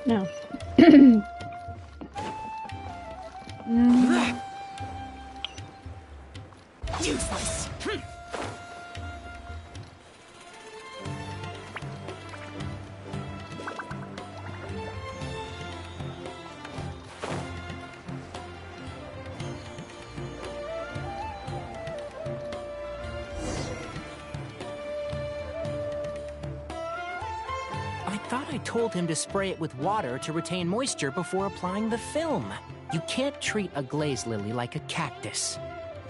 No. Useless. I thought I told him to spray it with water to retain moisture before applying the film. You can't treat a glaze lily like a cactus.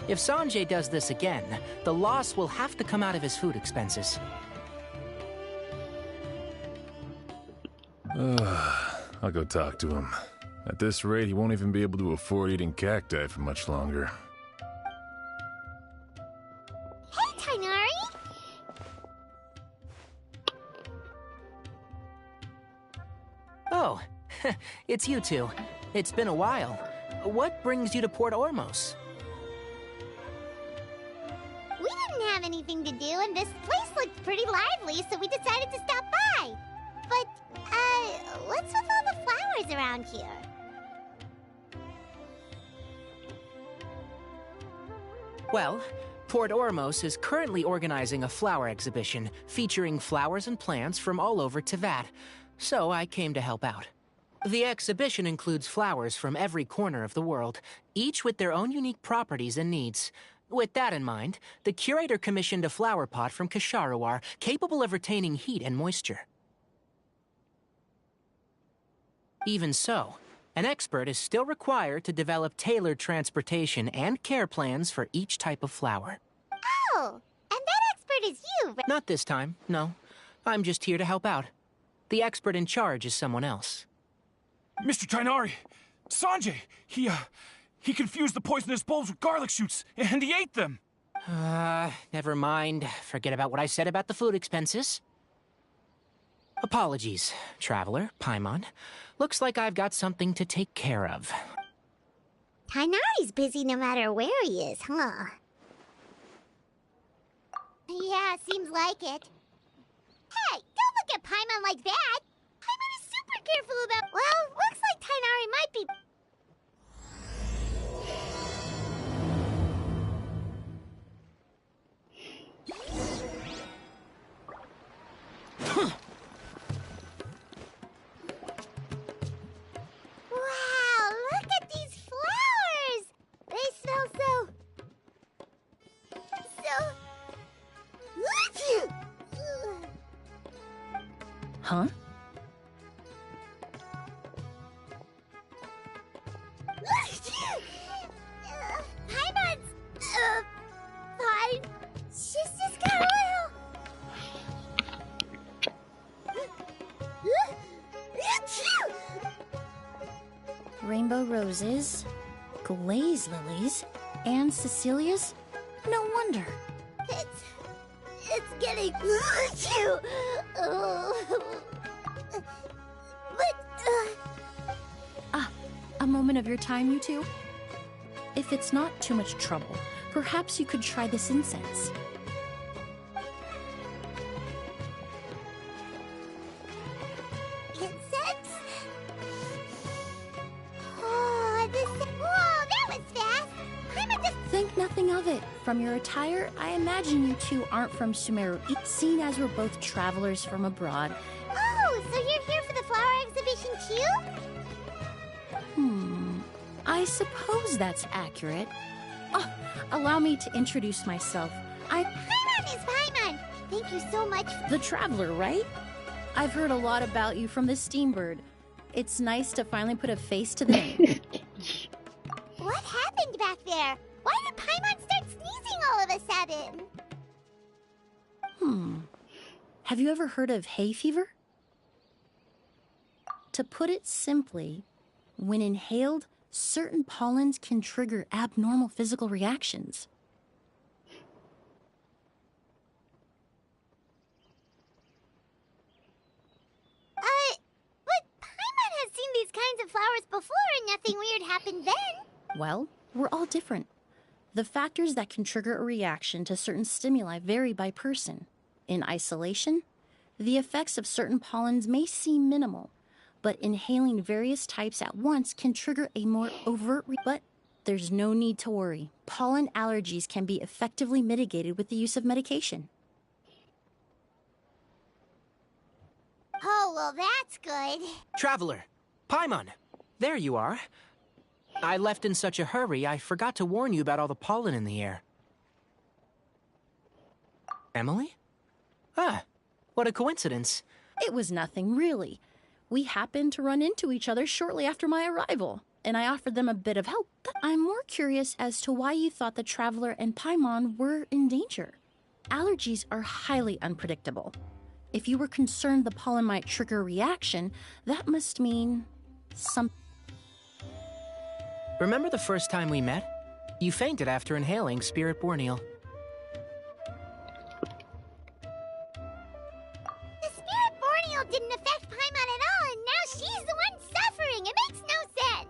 If Sanjay does this again, the loss will have to come out of his food expenses. I'll go talk to him. At this rate, he won't even be able to afford eating cacti for much longer. Hey, Tainari! Oh, it's you two. It's been a while. What brings you to Port Ormos? We didn't have anything to do, and this place looked pretty lively, so we decided to stop by. But, what's with all the flowers around here? Well, Port Ormos is currently organizing a flower exhibition featuring flowers and plants from all over Teyvat, so I came to help out. The exhibition includes flowers from every corner of the world, each with their own unique properties and needs. With that in mind, the curator commissioned a flower pot from Kasharawar capable of retaining heat and moisture. Even so, an expert is still required to develop tailored transportation and care plans for each type of flower. Oh, and that expert is you, right? Not this time, no. I'm just here to help out. The expert in charge is someone else. Mr. Tainari! Sanjay! He confused the poisonous bulbs with garlic shoots, and he ate them! Never mind. Forget about what I said about the food expenses. Apologies, Traveler, Paimon. Looks like I've got something to take care of. Tainari's busy no matter where he is, huh? Yeah, seems like it. Hey, don't look at Paimon like that! Paimon is super careful about... Well, looks like Tainari might be... Wow, look at these flowers! They smell so... Huh? Paimon's... fine. She's just got oil. Rainbow roses, glaze lilies, and Cecilia's? No wonder. It's getting... A moment of your time, you two? If it's not too much trouble, perhaps you could try this incense. Insects? Oh, whoa, that was fast! Paimon just... Think nothing of it. From your attire, I imagine you two aren't from Sumeru, seen as we're both travelers from abroad. Oh, so you're here for the flower exhibition too? I suppose that's accurate. Oh, allow me to introduce myself. Paimon is Paimon! Thank you so much The Traveler, right? I've heard a lot about you from the Steambird. It's nice to finally put a face to the name. What happened back there? Why did Paimon start sneezing all of a sudden? Have you ever heard of hay fever? To put it simply, when inhaled, certain pollens can trigger abnormal physical reactions. But Paimon has seen these kinds of flowers before and nothing weird happened then. Well, we're all different. The factors that can trigger a reaction to certain stimuli vary by person. In isolation, the effects of certain pollens may seem minimal, but inhaling various types at once can trigger a more overt but there's no need to worry. Pollen allergies can be effectively mitigated with the use of medication. Oh, well, that's good. Traveler, Paimon, there you are. I left in such a hurry, I forgot to warn you about all the pollen in the air. Emilie? Ah, what a coincidence. It was nothing, really. We happened to run into each other shortly after my arrival, and I offered them a bit of help. But I'm more curious as to why you thought the Traveler and Paimon were in danger. Allergies are highly unpredictable. If you were concerned the pollen might trigger a reaction, that must mean something. Remember the first time we met? You fainted after inhaling Spirit Borneal. The Spirit Borneal didn't affect Paimon at all, and now she's the one suffering. It makes no sense.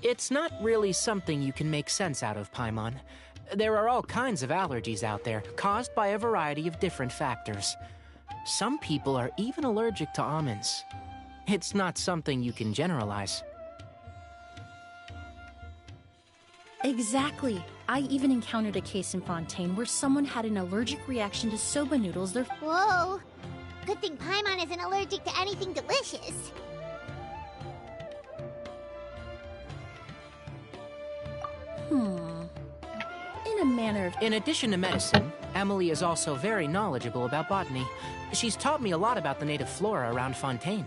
It's not really something you can make sense out of, Paimon. There are all kinds of allergies out there, caused by a variety of different factors. Some people are even allergic to almonds. It's not something you can generalize. Exactly. I even encountered a case in Fontaine where someone had an allergic reaction to soba noodles. Whoa. Good thing Paimon isn't allergic to anything delicious. In a manner of... In addition to medicine, Emilie is also very knowledgeable about botany. She's taught me a lot about the native flora around Fontaine.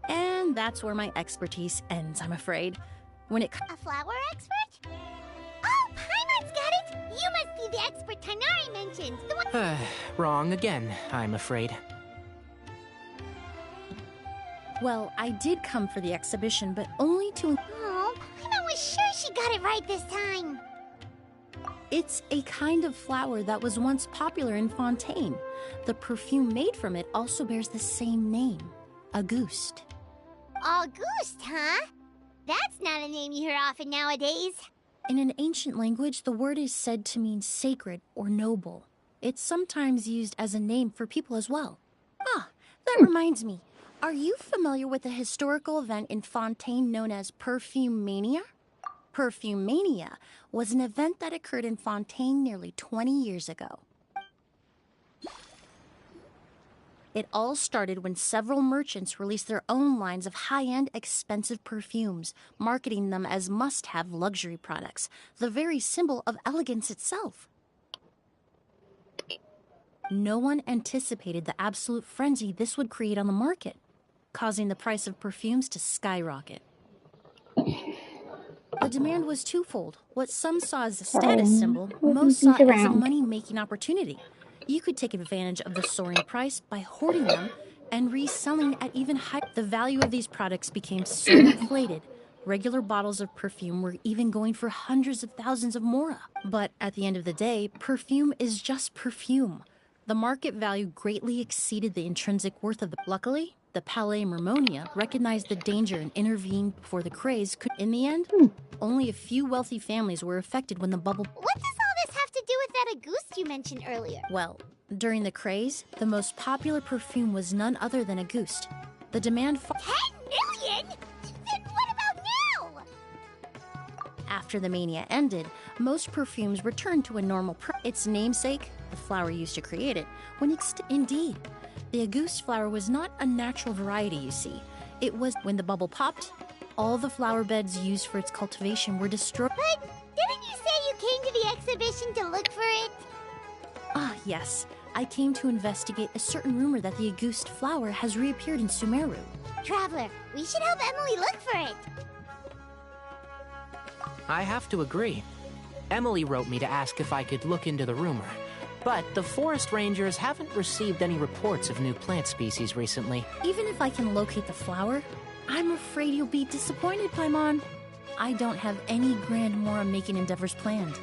And that's where my expertise ends, I'm afraid. When it A flower expert? Oh, Paimon's got it! You must be the expert Tainari mentioned. The one... Wrong again, I'm afraid. Well, I did come for the exhibition, but only to... Oh, Paimon was sure she got it right this time. It's a kind of flower that was once popular in Fontaine. The perfume made from it also bears the same name, Auguste. Auguste, huh? That's not a name you hear often nowadays. In an ancient language, the word is said to mean sacred or noble. It's sometimes used as a name for people as well. Ah, that reminds me. Are you familiar with a historical event in Fontaine known as Perfume Mania? Perfume Mania was an event that occurred in Fontaine nearly 20 years ago. It all started when several merchants released their own lines of high-end, expensive perfumes, marketing them as must-have luxury products, the very symbol of elegance itself. No one anticipated the absolute frenzy this would create on the market, causing the price of perfumes to skyrocket. The demand was twofold. What some saw as a status symbol, most saw as a money-making opportunity. You could take advantage of the soaring price by hoarding them and reselling at even higher. The value of these products became so inflated, regular bottles of perfume were even going for hundreds of thousands of mora. But at the end of the day, perfume is just perfume. The market value greatly exceeded the intrinsic worth of the... Luckily, the Palais Mermonia recognized the danger and intervened before the craze could... In the end, only a few wealthy families were affected when the bubble... What does all this have to do with that Auguste you mentioned earlier? Well, during the craze, the most popular perfume was none other than Auguste. The demand for... 10 million? Then what about now? After the mania ended, most perfumes returned to a normal price. Its namesake, the flower used to create it, when Indeed, the Auguste flower was not a natural variety, you see. It was when the bubble popped, all the flower beds used for its cultivation were destroyed. But didn't you say you came to the exhibition to look for it? Ah, yes. I came to investigate a certain rumor that the Auguste flower has reappeared in Sumeru. Traveler, we should help Emilie look for it. I have to agree. Emilie wrote me to ask if I could look into the rumor. But the forest rangers haven't received any reports of new plant species recently. Even if I can locate the flower, I'm afraid you'll be disappointed, Paimon. I don't have any grand Mora-making endeavors planned.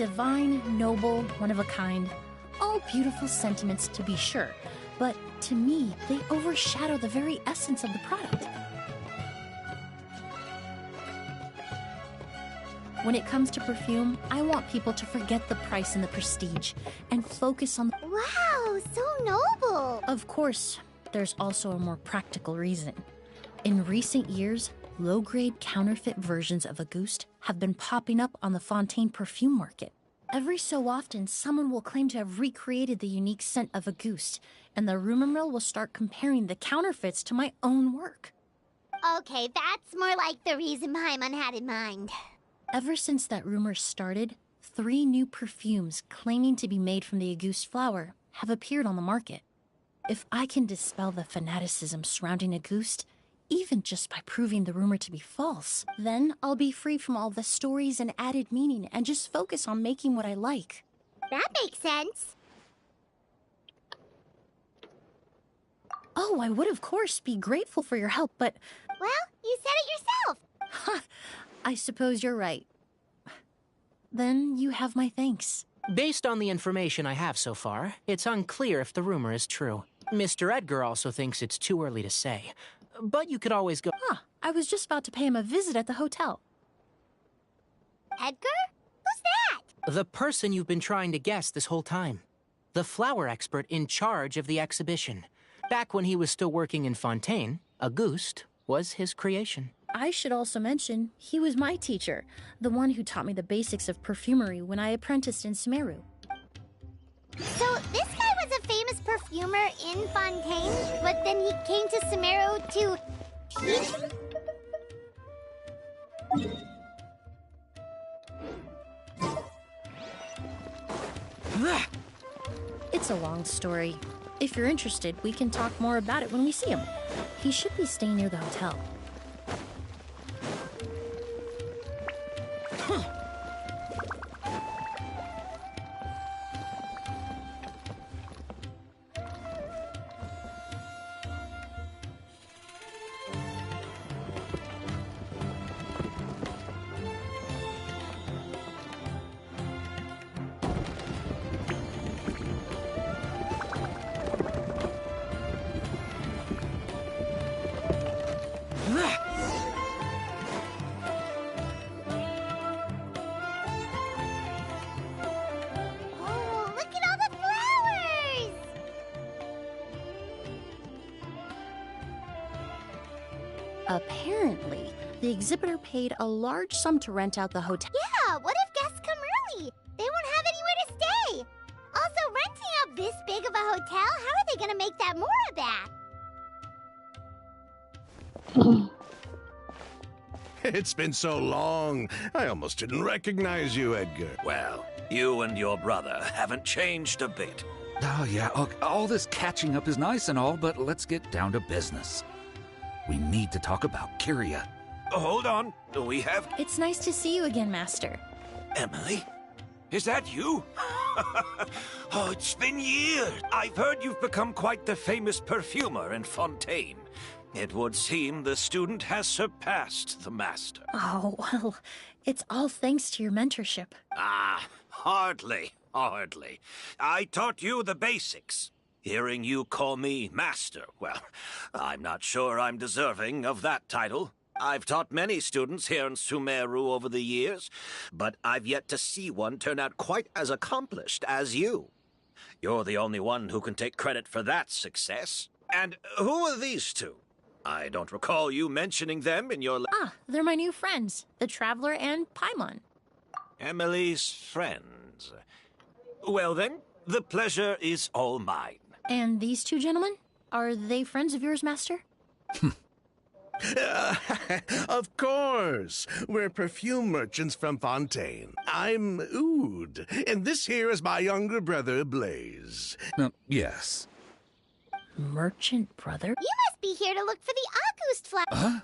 Divine, noble, one of a kind. All beautiful sentiments to be sure, but to me, they overshadow the very essence of the product. When it comes to perfume, I want people to forget the price and the prestige and focus on the... Wow, so noble! Of course, there's also a more practical reason. In recent years, low-grade counterfeit versions of Auguste have been popping up on the Fontaine perfume market. Every so often, someone will claim to have recreated the unique scent of Auguste, and the rumor mill will start comparing the counterfeits to my own work. Okay, that's more like the reason Paimon had in mind. Ever since that rumor started, 3 new perfumes claiming to be made from the Auguste flower have appeared on the market. If I can dispel the fanaticism surrounding Auguste, even just by proving the rumor to be false, then I'll be free from all the stories and added meaning and just focus on making what I like. That makes sense. Oh, I would of course be grateful for your help, but... Well, you said it yourself. Ha! I suppose you're right. Then you have my thanks. Based on the information I have so far, it's unclear if the rumor is true. Mr. Edgar also thinks it's too early to say. But you could always go... Ah, I was just about to pay him a visit at the hotel. Edgar? Who's that? The person you've been trying to guess this whole time. The flower expert in charge of the exhibition. Back when he was still working in Fontaine, Auguste was his creation. I should also mention, he was my teacher, the one who taught me the basics of perfumery when I apprenticed in Sumeru. So, this guy was a famous perfumer in Fontaine, but then he came to Sumeru to teach? It's a long story. If you're interested, we can talk more about it when we see him. He should be staying near the hotel. Oh, look at all the flowers! Apparently, the exhibitor paid a large sum to rent out the hotel. Yeah, what if guests come early? They won't have anywhere to stay. Also, renting out this big of a hotel, how are they gonna make that more of that? It's been so long. I almost didn't recognize you, Edgar. Well, you and your brother haven't changed a bit. Oh, yeah, all this catching up is nice and all, but let's get down to business. We need to talk about Kyria. Hold on. We have... It's nice to see you again, Master. Emilie? Is that you? Oh, it's been years. I've heard you've become quite the famous perfumer in Fontaine. It would seem the student has surpassed the master. Oh, well, it's all thanks to your mentorship. Ah, hardly. I taught you the basics. Hearing you call me master, well, I'm not sure I'm deserving of that title. I've taught many students here in Sumeru over the years, but I've yet to see one turn out quite as accomplished as you. You're the only one who can take credit for that success. And who are these two? I don't recall you mentioning them in your... Ah, they're my new friends, the Traveler and Paimon. Emilie's friends. Well then, the pleasure is all mine. And these two gentlemen? Are they friends of yours, Master? Of course. We're perfume merchants from Fontaine. I'm Oud, and this here is my younger brother, Blaze. Yes. Merchant brother? You must be here to look for the Auguste flower. Huh?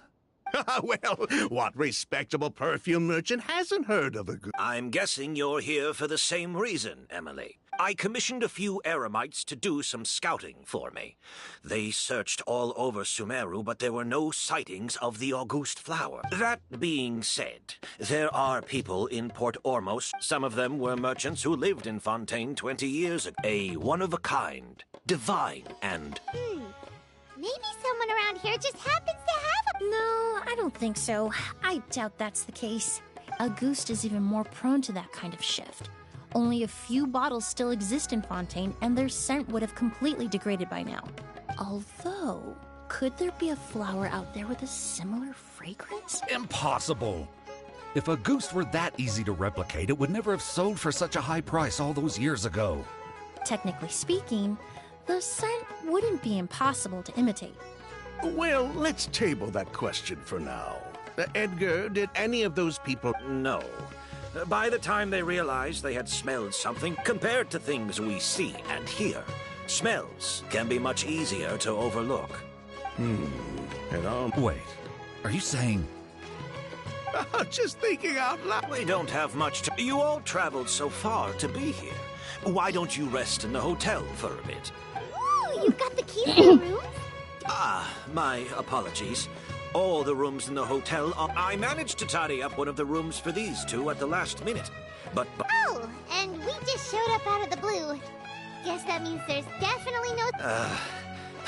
Well, what respectable perfume merchant hasn't heard of a goose? I'm guessing you're here for the same reason, Emilie. I commissioned a few eremites to do some scouting for me. They searched all over Sumeru, but there were no sightings of the August flower. That being said, there are people in Port Ormos. Some of them were merchants who lived in Fontaine 20 years ago. A one-of-a-kind, divine, and... Maybe someone around here just happens to have a... No, I don't think so. I doubt that's the case. Auguste is even more prone to that kind of shift. Only a few bottles still exist in Fontaine, and their scent would have completely degraded by now. Although, could there be a flower out there with a similar fragrance? Impossible! If Auguste were that easy to replicate, it would never have sold for such a high price all those years ago. Technically speaking, the scent wouldn't be impossible to imitate. Well, let's table that question for now. Edgar, did any of those people... No. By the time they realized they had smelled something, compared to things we see and hear, smells can be much easier to overlook. Wait, are you saying... Just thinking out loud. We don't have much to... You all traveled so far to be here. Why don't you rest in the hotel for a bit? Ooh, you've got the keys to the room? My apologies. All the rooms in the hotel are... I managed to tidy up one of the rooms for these two at the last minute. But... Oh, and we just showed up out of the blue. Guess that means there's definitely no...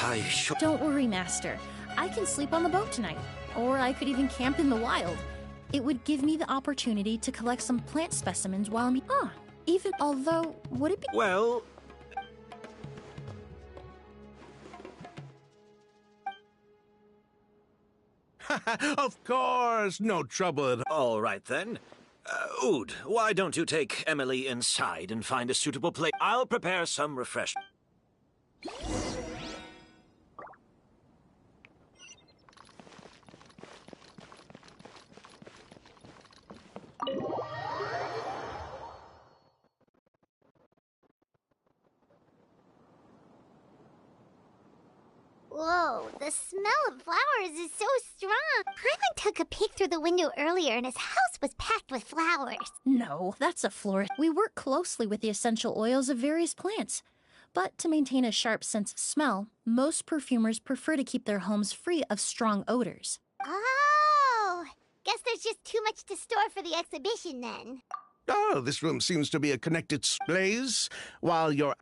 I should... Don't worry, Master. I can sleep on the boat tonight. Or I could even camp in the wild. It would give me the opportunity to collect some plant specimens while I'm... even... Although, would it be... Well... Of course, no trouble at all. All right, then. Oud, why don't you take Emilie inside and find a suitable place? I'll prepare some refreshment. Whoa, the smell of flowers is so strong. Hyman took a peek through the window earlier and his house was packed with flowers. No, that's a florist. We work closely with the essential oils of various plants. But to maintain a sharp sense of smell, most perfumers prefer to keep their homes free of strong odors. Oh, guess there's just too much to store for the exhibition then. Oh, this room seems to be a connected blaze while you're...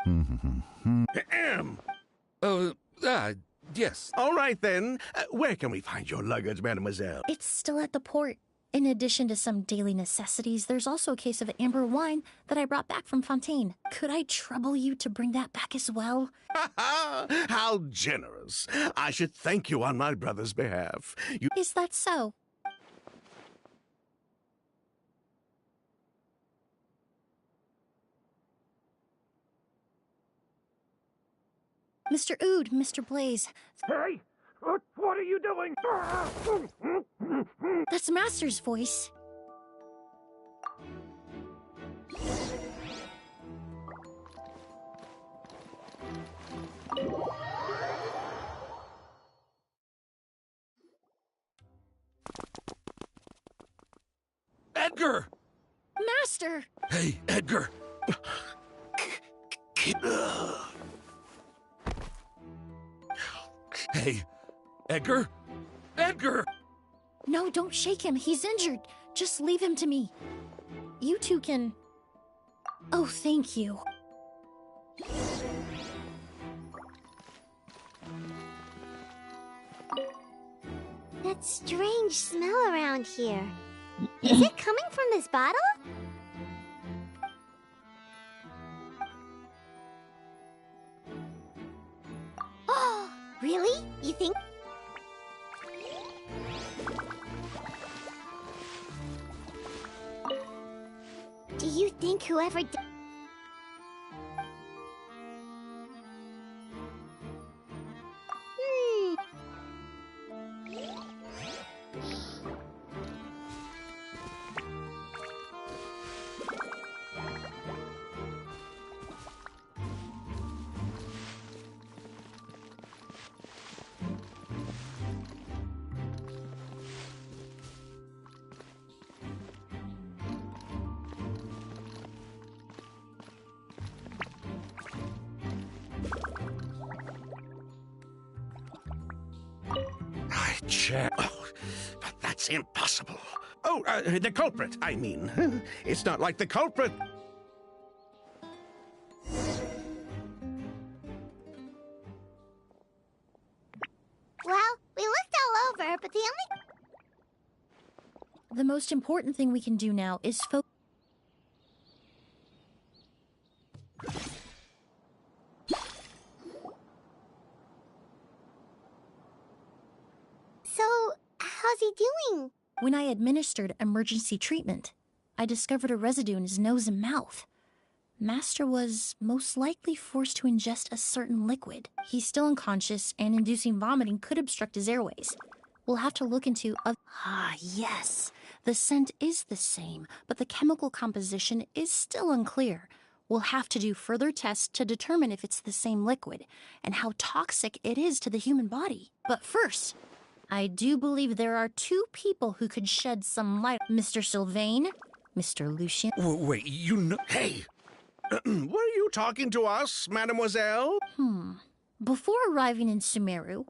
Yes. All right, then. Where can we find your luggage, mademoiselle? It's still at the port. In addition to some daily necessities, there's also a case of amber wine that I brought back from Fontaine. Could I trouble you to bring that back as well? How generous. I should thank you on my brother's behalf. Is that so? Mr. Oud, Mr. Blaze. Hey! What are you doing? That's Master's voice. Edgar! Master! Hey, Edgar! Hey, Edgar? Edgar! No, don't shake him. He's injured. Just leave him to me. You two can... Oh, thank you. That strange smell around here. Is it coming from this bottle? Oh, really? You think... Do you think whoever... Check. Oh, but that's impossible. Oh, the culprit, I mean. It's not like the culprit. Well, we looked all over, but the only... The most important thing we can do now is focus. So, how's he doing? When I administered emergency treatment, I discovered a residue in his nose and mouth. Master was most likely forced to ingest a certain liquid. He's still unconscious, and inducing vomiting could obstruct his airways. We'll have to look into yes. The scent is the same, but the chemical composition is still unclear. We'll have to do further tests to determine if it's the same liquid and how toxic it is to the human body. But first, I do believe there are two people who could shed some light. Mr. Sylvain, Mr. Lucien. Wait, you know... Hey! Were you talking to us, mademoiselle? Before arriving in Sumeru,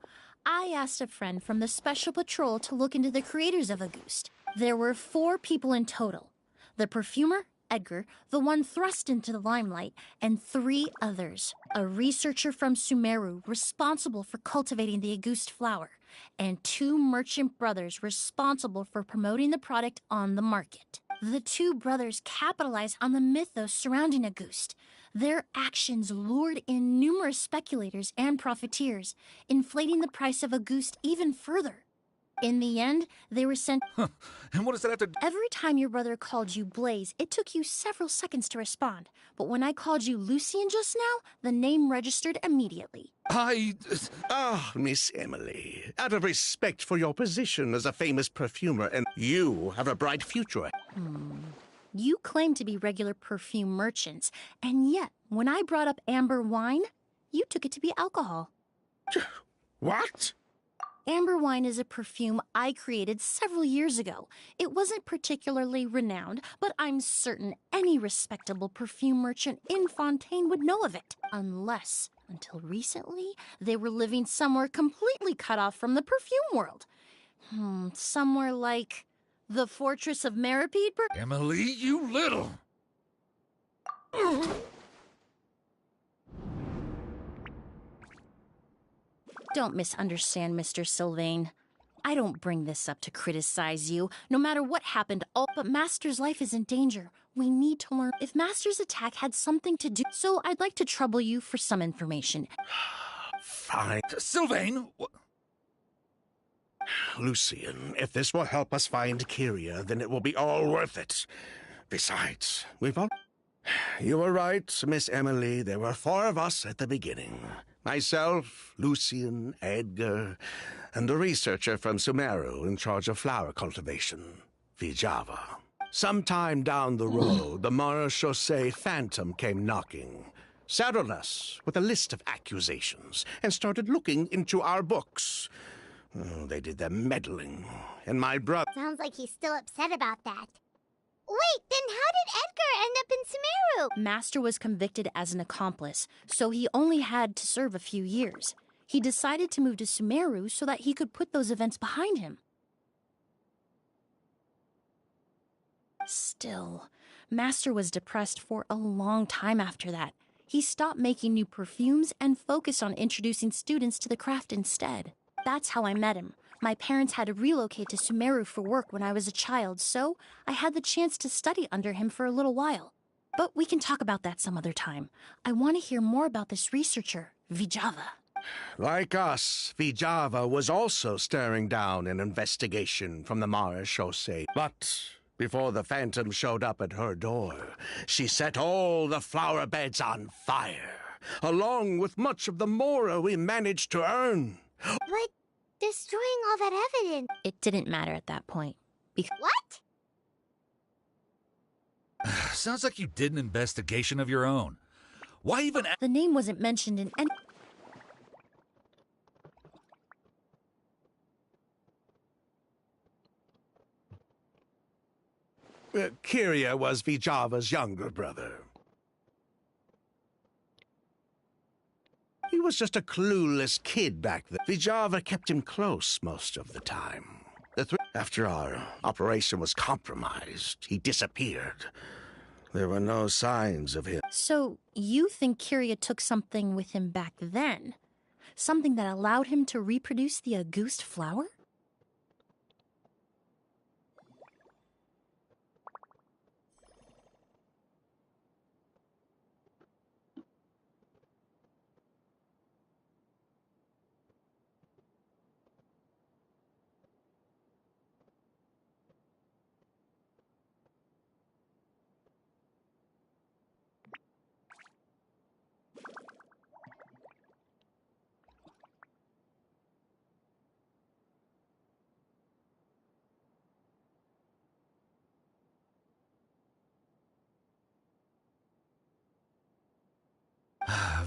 I asked a friend from the Special Patrol to look into the creators of Auguste. There were 4 people in total. The perfumer, Edgar, the one thrust into the limelight, and 3 others. A researcher from Sumeru responsible for cultivating the Auguste flower, and 2 merchant brothers responsible for promoting the product on the market. The 2 brothers capitalized on the mythos surrounding Auguste. Their actions lured in numerous speculators and profiteers, inflating the price of Auguste even further. In the end, they were sent... And what does that have to... Every time your brother called you Blaze, it took you several seconds to respond. But when I called you Lucien just now, the name registered immediately. Miss Emilie, out of respect for your position as a famous perfumer, and you have a bright future. You claim to be regular perfume merchants, and yet, when I brought up amber wine, you took it to be alcohol. What? Amber wine is a perfume I created several years ago. It wasn't particularly renowned, but I'm certain any respectable perfume merchant in Fontaine would know of it. Unless, until recently, they were living somewhere completely cut off from the perfume world. Somewhere like the Fortress of Meripede, Emilie, you little... Don't misunderstand, Mr. Sylvain. I don't bring this up to criticize you, no matter what happened. But Master's life is in danger. We need to learn if Master's attack had something to do. So I'd like to trouble you for some information. Fine. Sylvain! Lucien, if this will help us find Kyria, then it will be all worth it. Besides, You were right, Miss Emilie. There were 4 of us at the beginning. Myself, Lucien, Edgar, and a researcher from Sumeru in charge of flower cultivation, Vijava. Sometime down the road, the Marechaussee Phantom came knocking, saddled us with a list of accusations, and started looking into our books. They did their meddling, and my brother... Sounds like he's still upset about that. Wait, then how did Edgar end up in Sumeru? Master was convicted as an accomplice, so he only had to serve a few years. He decided to move to Sumeru so that he could put those events behind him. Still, Master was depressed for a long time after that. He stopped making new perfumes and focused on introducing students to the craft instead. That's how I met him. My parents had to relocate to Sumeru for work when I was a child, so I had the chance to study under him for a little while. But we can talk about that some other time. I want to hear more about this researcher, Vijava. Like us, Vijava was also staring down an investigation from the Marechaussee. But before the Phantom showed up at her door, she set all the flower beds on fire, along with much of the mora we managed to earn. But destroying all that evidence... It didn't matter at that point. What? Sounds like you did an investigation of your own. Why even... The name wasn't mentioned in any... Kyria was Vijava's younger brother. He was just a clueless kid back then. Vijava kept him close most of the time. After our operation was compromised, he disappeared. There were no signs of him. So, you think Kyria took something with him back then? Something that allowed him to reproduce the Auguste flower?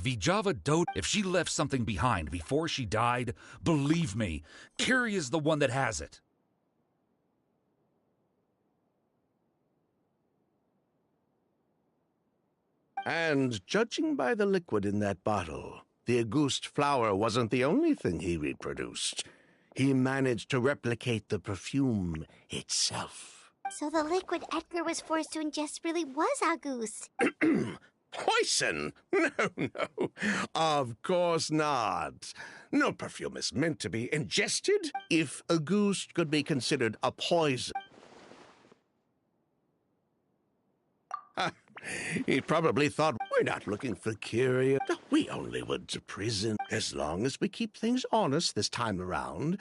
Vijava dote. If she left something behind before she died, believe me, Kyria's the one that has it. And judging by the liquid in that bottle, the Auguste flower wasn't the only thing he reproduced. He managed to replicate the perfume itself. So the liquid Edgar was forced to ingest really was Auguste. Poison? No. Of course not. No perfume is meant to be ingested. If Auguste could be considered a poison. He probably thought, we're not looking for Kyria. We only went to prison. As long as we keep things honest this time around,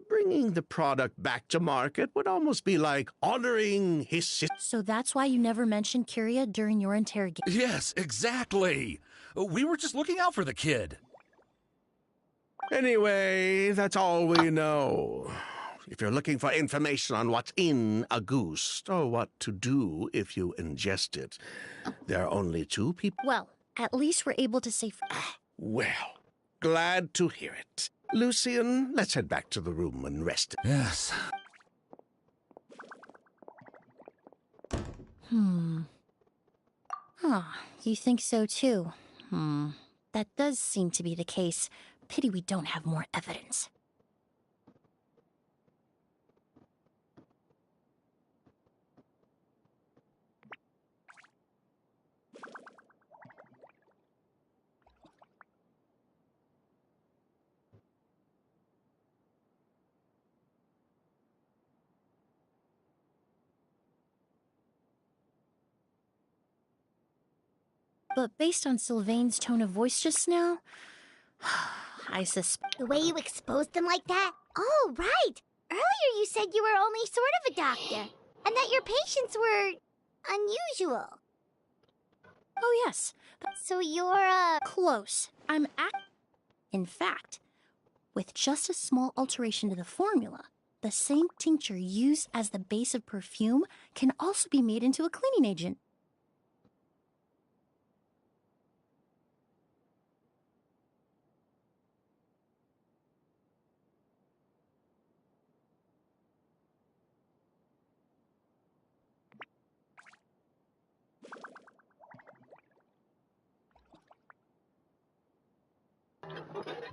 bringing the product back to market would almost be like honoring his sister. So that's why you never mentioned Kyria during your interrogation? Yes, exactly. We were just looking out for the kid. Anyway, that's all we know. If you're looking for information on what's in Auguste, or what to do if you ingest it, there are only two people. Well, at least we're able to say... Well, glad to hear it. Lucian, let's head back to the room and rest. Yes. You think so too? That does seem to be the case. Pity we don't have more evidence. But based on Sylvain's tone of voice just now, I suspect... The way you exposed them like that? Oh, right! Earlier you said you were only sort of a doctor, and that your patients were... unusual. Oh, yes. So you're, Close. In fact, with just a small alteration to the formula, the same tincture used as the base of perfume can also be made into a cleaning agent.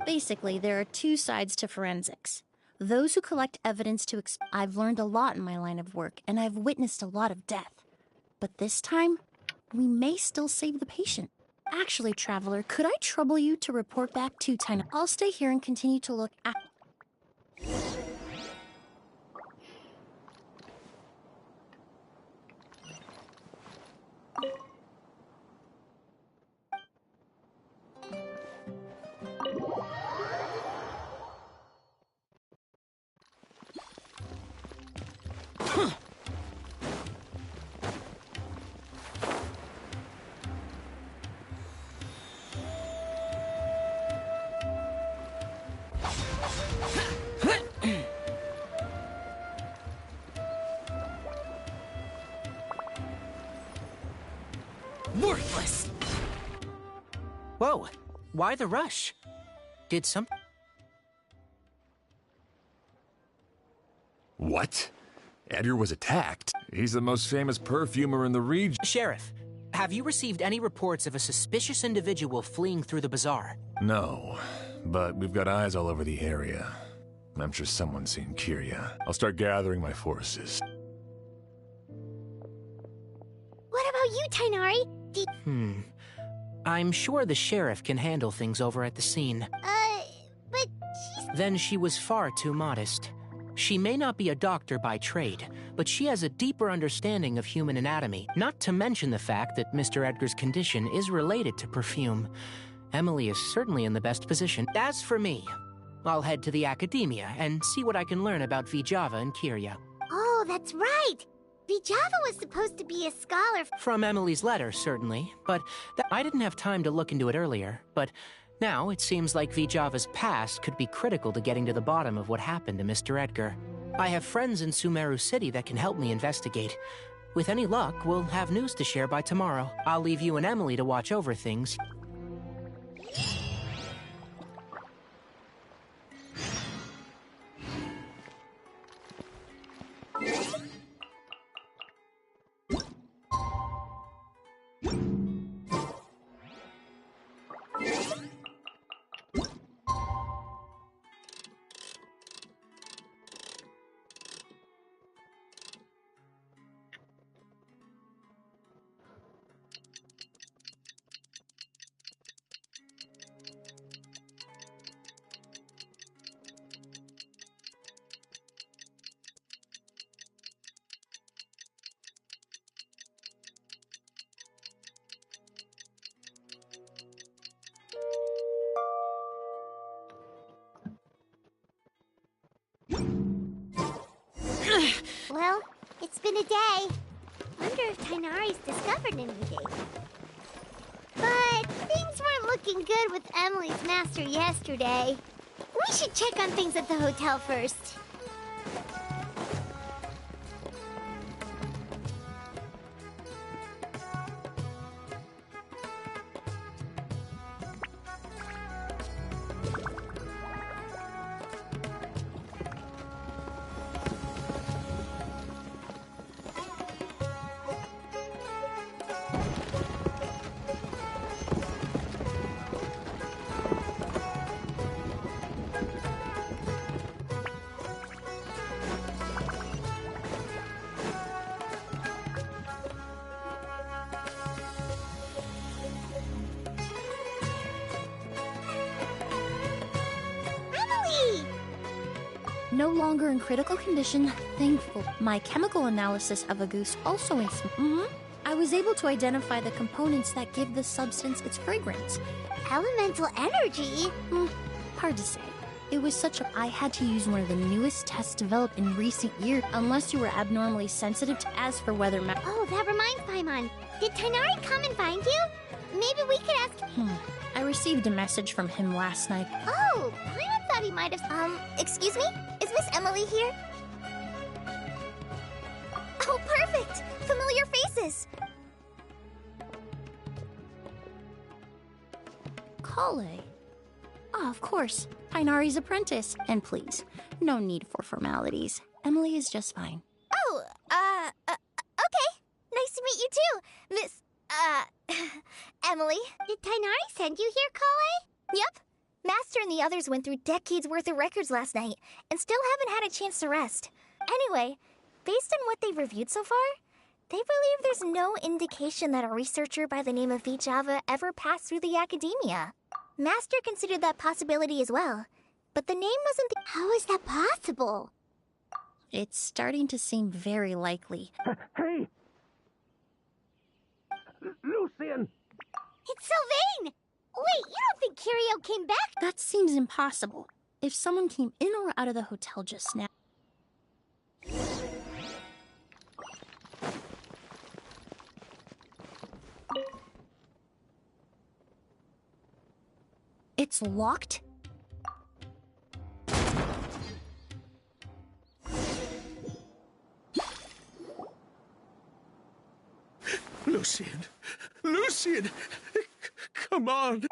Basically, there are two sides to forensics. Those who collect evidence to I've learned a lot in my line of work, and I've witnessed a lot of death. But this time, we may still save the patient. Actually, Traveler, could I trouble you to report back to Tina? I'll stay here and continue to look at... Worthless! Whoa, why the rush? Did some... What? Edgar was attacked? He's the most famous perfumer in the region. Sheriff, Have you received any reports of a suspicious individual fleeing through the bazaar? No, but we've got eyes all over the area. I'm sure someone's seen Kyria. I'll start gathering my forces. What about you, Tainari? I'm sure the sheriff can handle things over at the scene. But she's... Then she was far too modest. She may not be a doctor by trade, but she has a deeper understanding of human anatomy, not to mention the fact that Mr. Edgar's condition is related to perfume. Emilie is certainly in the best position. As for me, I'll head to the academia and see what I can learn about Vijava and Kyria. Oh, that's right! Vijava was supposed to be a scholar. From Emilie's letter, certainly, but I didn't have time to look into it earlier. But now it seems like Vijava's past could be critical to getting to the bottom of what happened to Mr. Edgar. I have friends in Sumeru City that can help me investigate. With any luck, we'll have news to share by tomorrow. I'll leave you and Emilie to watch over things. Well, it's been a day. Wonder if Tainari's discovered anything. But things weren't looking good with Emily's master yesterday. We should check on things at the hotel first. No longer in critical condition, thankful. My chemical analysis of a goose also I was able to identify the components that give the substance its fragrance. Elemental energy? Hard to say. It was such a... I had to use one of the newest tests developed in recent years, unless you were abnormally sensitive to... As for weather map... Oh, that reminds Paimon. Did Tainari come and find you? Maybe we could ask... I received a message from him last night. Oh, Paimon thought he might have... excuse me? Is Miss Emilie here? Oh, perfect! Familiar faces! Kale. Ah, of course. Tainari's apprentice. And please, no need for formalities. Emilie is just fine. Oh, okay. Nice to meet you too, Miss, Emilie. Did Tainari send you here, Kale? Yep. Master and the others went through decades worth of records last night, and still haven't had a chance to rest. Anyway, based on what they've reviewed so far, they believe there's no indication that a researcher by the name of Vijava ever passed through the academia. Master considered that possibility as well, but the name wasn't How is that possible? It's starting to seem very likely. Hey! Lucian! It's Sylvain! Wait, you don't think Kirio came back? That seems impossible. If someone came in or out of the hotel just now... It's locked? Lucian! Lucian! Come on!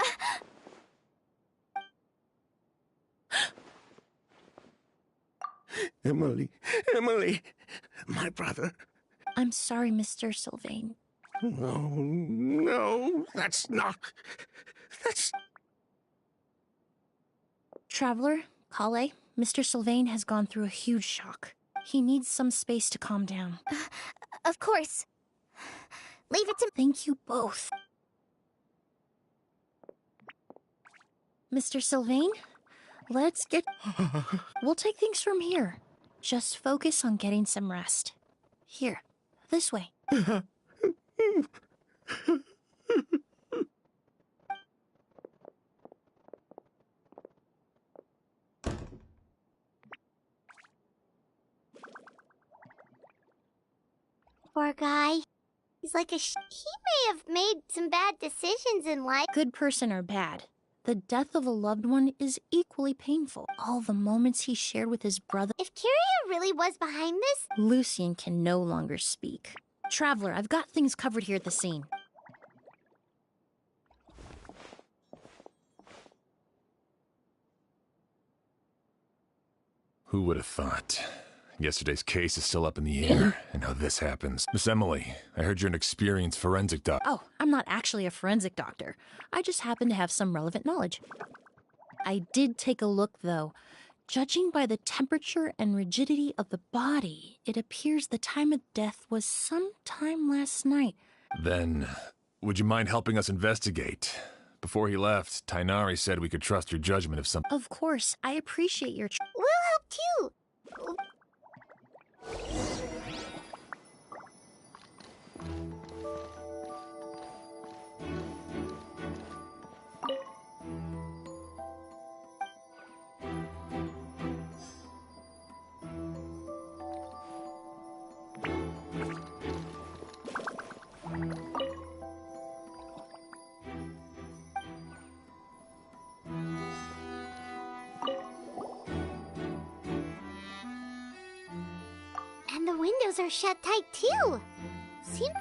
Emilie! Emilie! My brother. I'm sorry, Mr. Sylvain. No, that's not... That's... Traveler, Kale, Mr. Sylvain has gone through a huge shock. He needs some space to calm down. Of course. Leave it to... Thank you both. Mr. Sylvain, let's get... We'll take things from here. Just focus on getting some rest. Here, this way. Poor guy. He's like a he may have made some bad decisions in life. Good person or bad, the death of a loved one is equally painful. All the moments he shared with his brother... If Kyria really was behind this... Lucien can no longer speak. Traveler, I've got things covered here at the scene. Who would have thought? Yesterday's case is still up in the air, and now this happens. Miss Emilie, I heard you're an experienced forensic doctor. Oh, I'm not actually a forensic doctor. I just happen to have some relevant knowledge. I did take a look, though. Judging by the temperature and rigidity of the body, it appears the time of death was sometime last night. Then, would you mind helping us investigate? Before he left, Tainari said we could trust your judgment if something... Of course, I appreciate your... We'll help too. And the windows are shut tight too. Seem...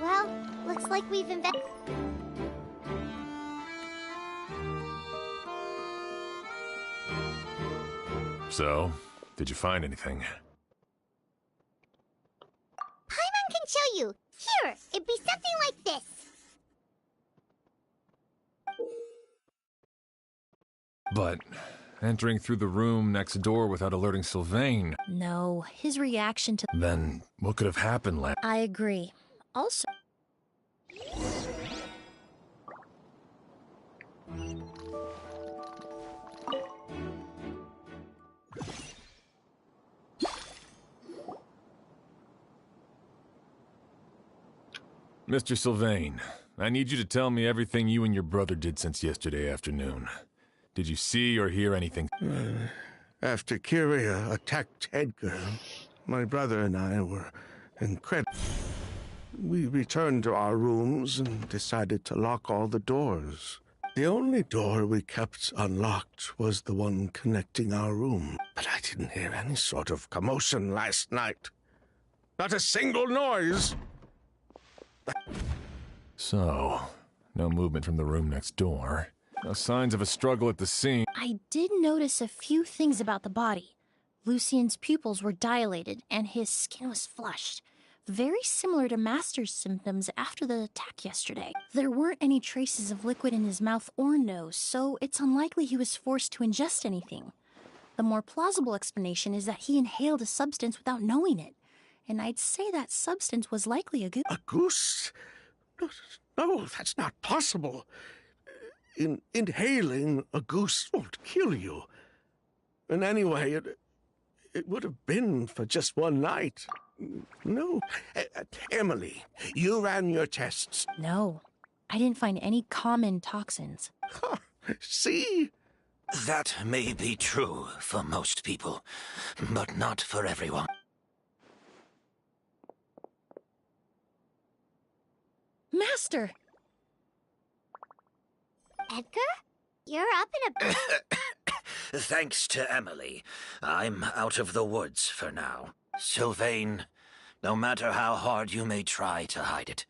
Well, looks like we've invested... So, did you find anything? Paimon can show you. Here, it'd be something like this. But entering through the room next door without alerting Sylvain... No, his reaction to... Then, what could have happened last... I agree. Also... Mr. Sylvain, I need you to tell me everything you and your brother did since yesterday afternoon. Did you see or hear anything? After Kyria attacked Edgar, my brother and I were incredible. We returned to our rooms and decided to lock all the doors. The only door we kept unlocked was the one connecting our room. But I didn't hear any sort of commotion last night. Not a single noise! So, no movement from the room next door. No signs of a struggle at the scene. I did notice a few things about the body. Lucien's pupils were dilated, and his skin was flushed. Very similar to Master's symptoms after the attack yesterday. There weren't any traces of liquid in his mouth or nose, so it's unlikely he was forced to ingest anything. The more plausible explanation is that he inhaled a substance without knowing it. And I'd say that substance was likely a goose. A goose? No, that's not possible. Inhaling a goose won't kill you. And anyway, it would have been for just one night. No. Emilie, you ran your tests. No, I didn't find any common toxins. See? That may be true for most people, but not for everyone. Master! Edgar? You're up in a... thanks to Emilie, I'm out of the woods for now. Sylvain, no matter how hard you may try to hide it,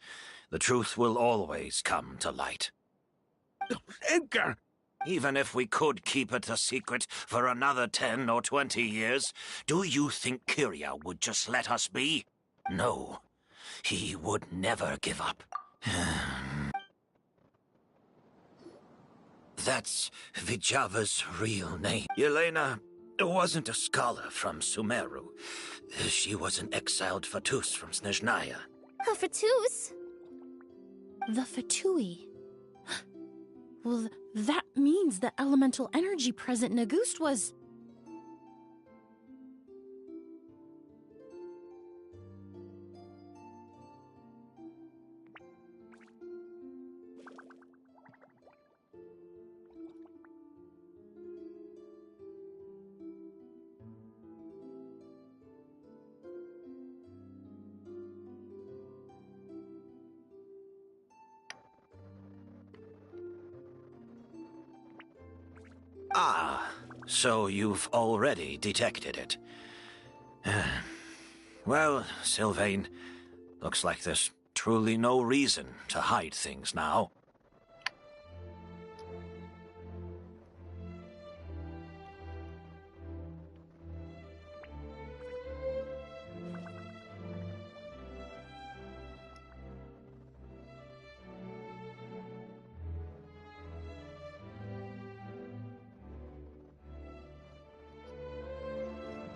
the truth will always come to light. Edgar! Even if we could keep it a secret for another 10 or 20 years, do you think Kyria would just let us be? No. He would never give up. That's Vijava's real name. Yelena wasn't a scholar from Sumeru. She was an exiled Fatus from Snezhnaya. A Fatus? The Fatui. Well, that means the elemental energy present in Auguste was... Ah, so you've already detected it. Well, Sylvain, looks like there's truly no reason to hide things now.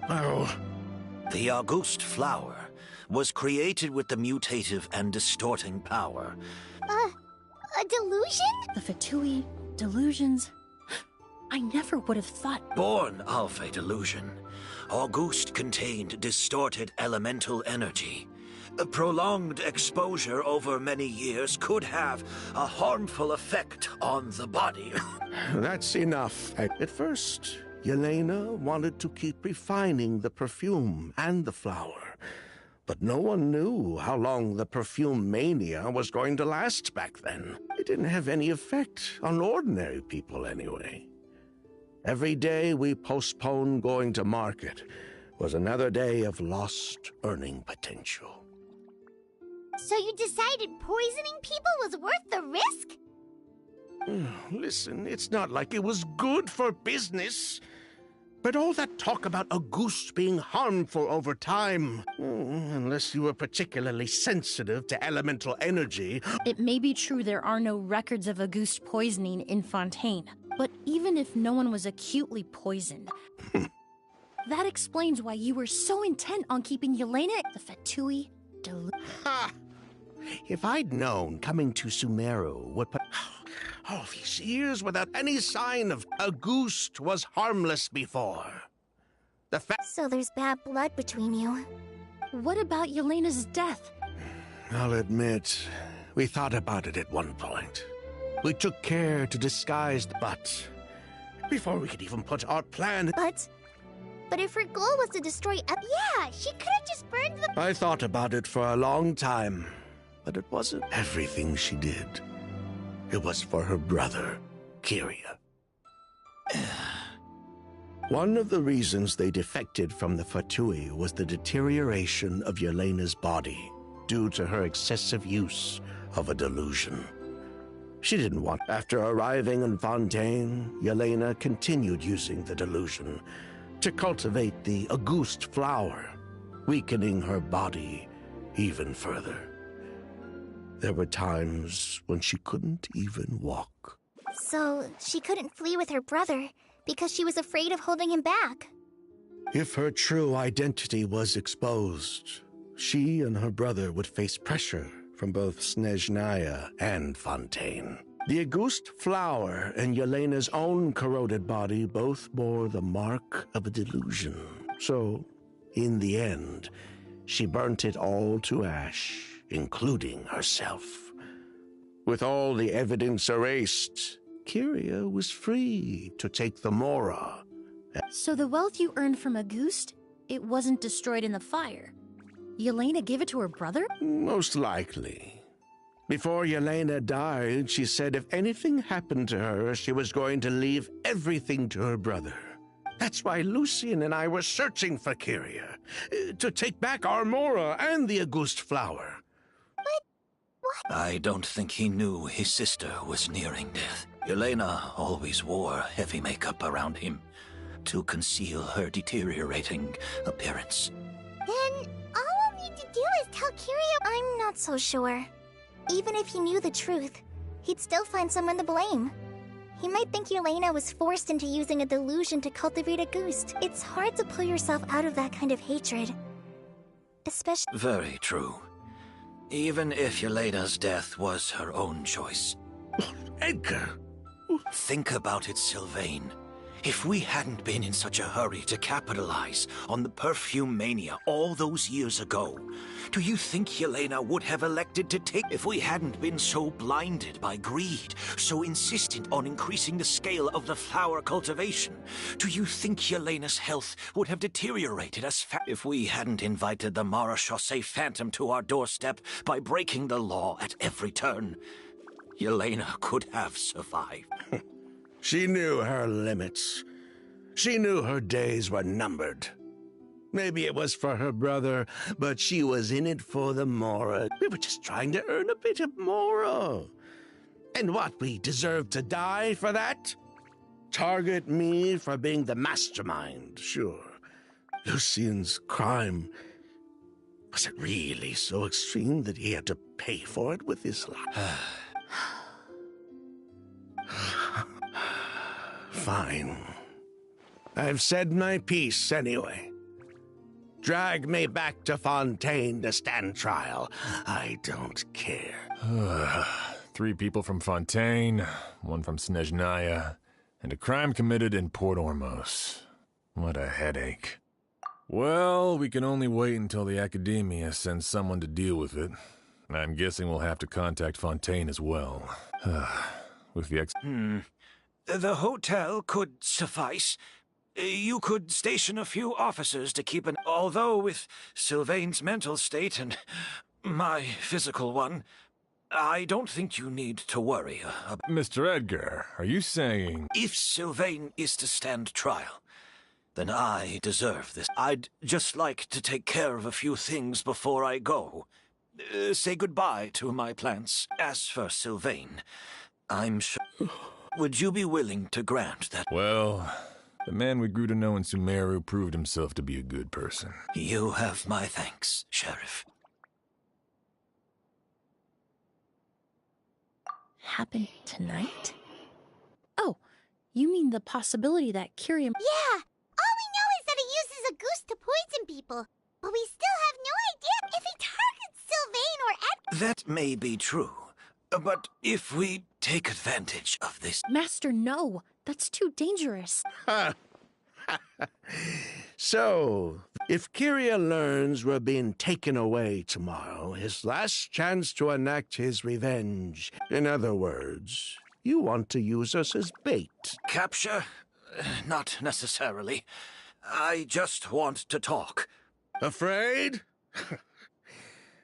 Oh. The Auguste Flower was created with the mutative and distorting power. A delusion? The Fatui, delusions... I never would have thought... Born of a delusion, Auguste contained distorted elemental energy. A prolonged exposure over many years could have a harmful effect on the body. That's enough. At first, Yelena wanted to keep refining the perfume and the flower, but no one knew how long the perfume mania was going to last back then. It didn't have any effect on ordinary people anyway. Every day we postponed going to market was another day of lost earning potential. So you decided poisoning people was worth the risk? Listen, it's not like it was good for business. But all that talk about Auguste being harmful over time, unless you were particularly sensitive to elemental energy... It may be true there are no records of Auguste poisoning in Fontaine, but even if no one was acutely poisoned, that explains why you were so intent on keeping Yelena the Fatui Ha! If I'd known coming to Sumeru would put... All these years without any sign of Auguste was harmless before. So there's bad blood between you. What about Yelena's death? I'll admit, we thought about it at one point. We took care to disguise the but before we could even put our plan... But if her goal was to destroy... Yeah, she could have just burned the... I thought about it for a long time, but it wasn't everything she did. It was for her brother, Kyria. One of the reasons they defected from the Fatui was the deterioration of Yelena's body due to her excessive use of a delusion. She didn't want... After arriving in Fontaine, Yelena continued using the delusion to cultivate the Auguste flower, weakening her body even further. There were times when she couldn't even walk. So she couldn't flee with her brother because she was afraid of holding him back. If her true identity was exposed, she and her brother would face pressure from both Snezhnaya and Fontaine. The Auguste flower and Yelena's own corroded body both bore the mark of a delusion. So, in the end, she burnt it all to ash, including herself. With all the evidence erased, Kyria was free to take the Mora. So the wealth you earned from Auguste, it wasn't destroyed in the fire. Yelena gave it to her brother? Most likely. Before Yelena died, she said if anything happened to her, she was going to leave everything to her brother. That's why Lucian and I were searching for Kyria, to take back Armora and the Auguste flower. I don't think he knew his sister was nearing death. Yelena always wore heavy makeup around him to conceal her deteriorating appearance. Then all we'll need to do is tell Kyria. I'm not so sure. Even if he knew the truth, he'd still find someone to blame. He might think Yelena was forced into using a delusion to cultivate a Auguste. It's hard to pull yourself out of that kind of hatred. Especially— Very true. Even if Yelena's death was her own choice. Edgar! Think about it, Sylvain. If we hadn't been in such a hurry to capitalize on the perfume mania all those years ago, do you think Yelena would have elected to take— If we hadn't been so blinded by greed, so insistent on increasing the scale of the flower cultivation, do you think Yelena's health would have deteriorated as fast— If we hadn't invited the Marechaussee Phantom to our doorstep by breaking the law at every turn, Yelena could have survived. She knew her limits. She knew her days were numbered. Maybe it was for her brother, but she was in it for the Mora. We were just trying to earn a bit of Mora. And what, we deserve to die for that? Target me for being the mastermind, sure. Lucian's crime, was it really so extreme that he had to pay for it with his life? Fine. I've said my piece anyway. Drag me back to Fontaine to stand trial. I don't care. 3 people from Fontaine, 1 from Snezhnaya, and a crime committed in Port Ormos. What a headache. Well, we can only wait until the Academia sends someone to deal with it. I'm guessing we'll have to contact Fontaine as well. With the The hotel could suffice. You could station a few officers to keep an— Although with Sylvain's mental state and my physical one, I don't think you need to worry about— Mr. Edgar, are you saying— If Sylvain is to stand trial, then I deserve this. I'd just like to take care of a few things before I go. Say goodbye to my plants. As for Sylvain, I'm sure— Would you be willing to grant that— Well, the man we grew to know in Sumeru proved himself to be a good person. You have my thanks, Sheriff. Happen tonight? Oh, you mean the possibility that Kyria— Yeah! All we know is that he uses a goose to poison people. But we still have no idea if he targets Sylvain or Edgar. That may be true. But if we take advantage of this— Master, no! That's too dangerous. So, if Kyria learns we're being taken away tomorrow, his last chance to enact his revenge. In other words, you want to use us as bait. Capture? Not necessarily. I just want to talk. Afraid?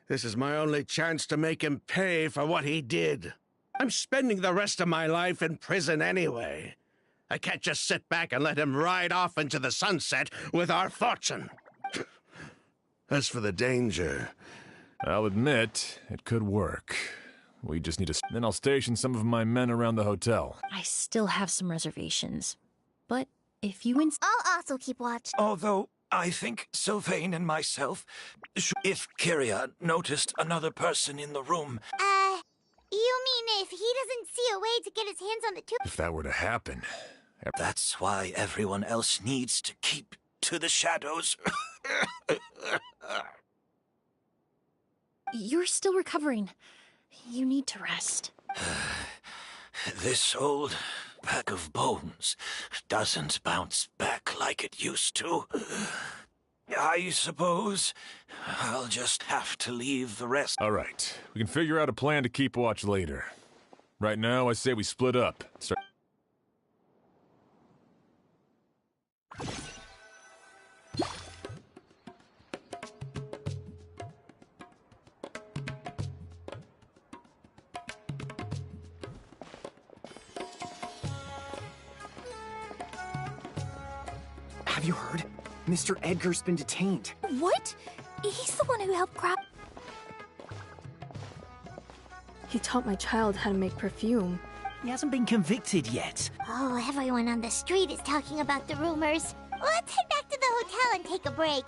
This is my only chance to make him pay for what he did. I'm spending the rest of my life in prison anyway. I can't just sit back and let him ride off into the sunset with our fortune. As for the danger... I'll admit, it could work. We just need to... Then I'll station some of my men around the hotel. I still have some reservations. But if you I'll also keep watch. Although I think Sylvain and myself... If Kyria noticed another person in the room... You mean if he doesn't see a way to get his hands on the tube? If that were to happen... That's why everyone else needs to keep to the shadows. You're still recovering. You need to rest. This old bag of bones doesn't bounce back like it used to. I suppose I'll just have to leave the rest. All right. We can figure out a plan to keep watch later. Right now, I say we split up. Have you heard? Mr. Edgar's been detained. What? He's the one who helped grab... He taught my child how to make perfume. He hasn't been convicted yet. Oh, everyone on the street is talking about the rumors. Let's head back to the hotel and take a break.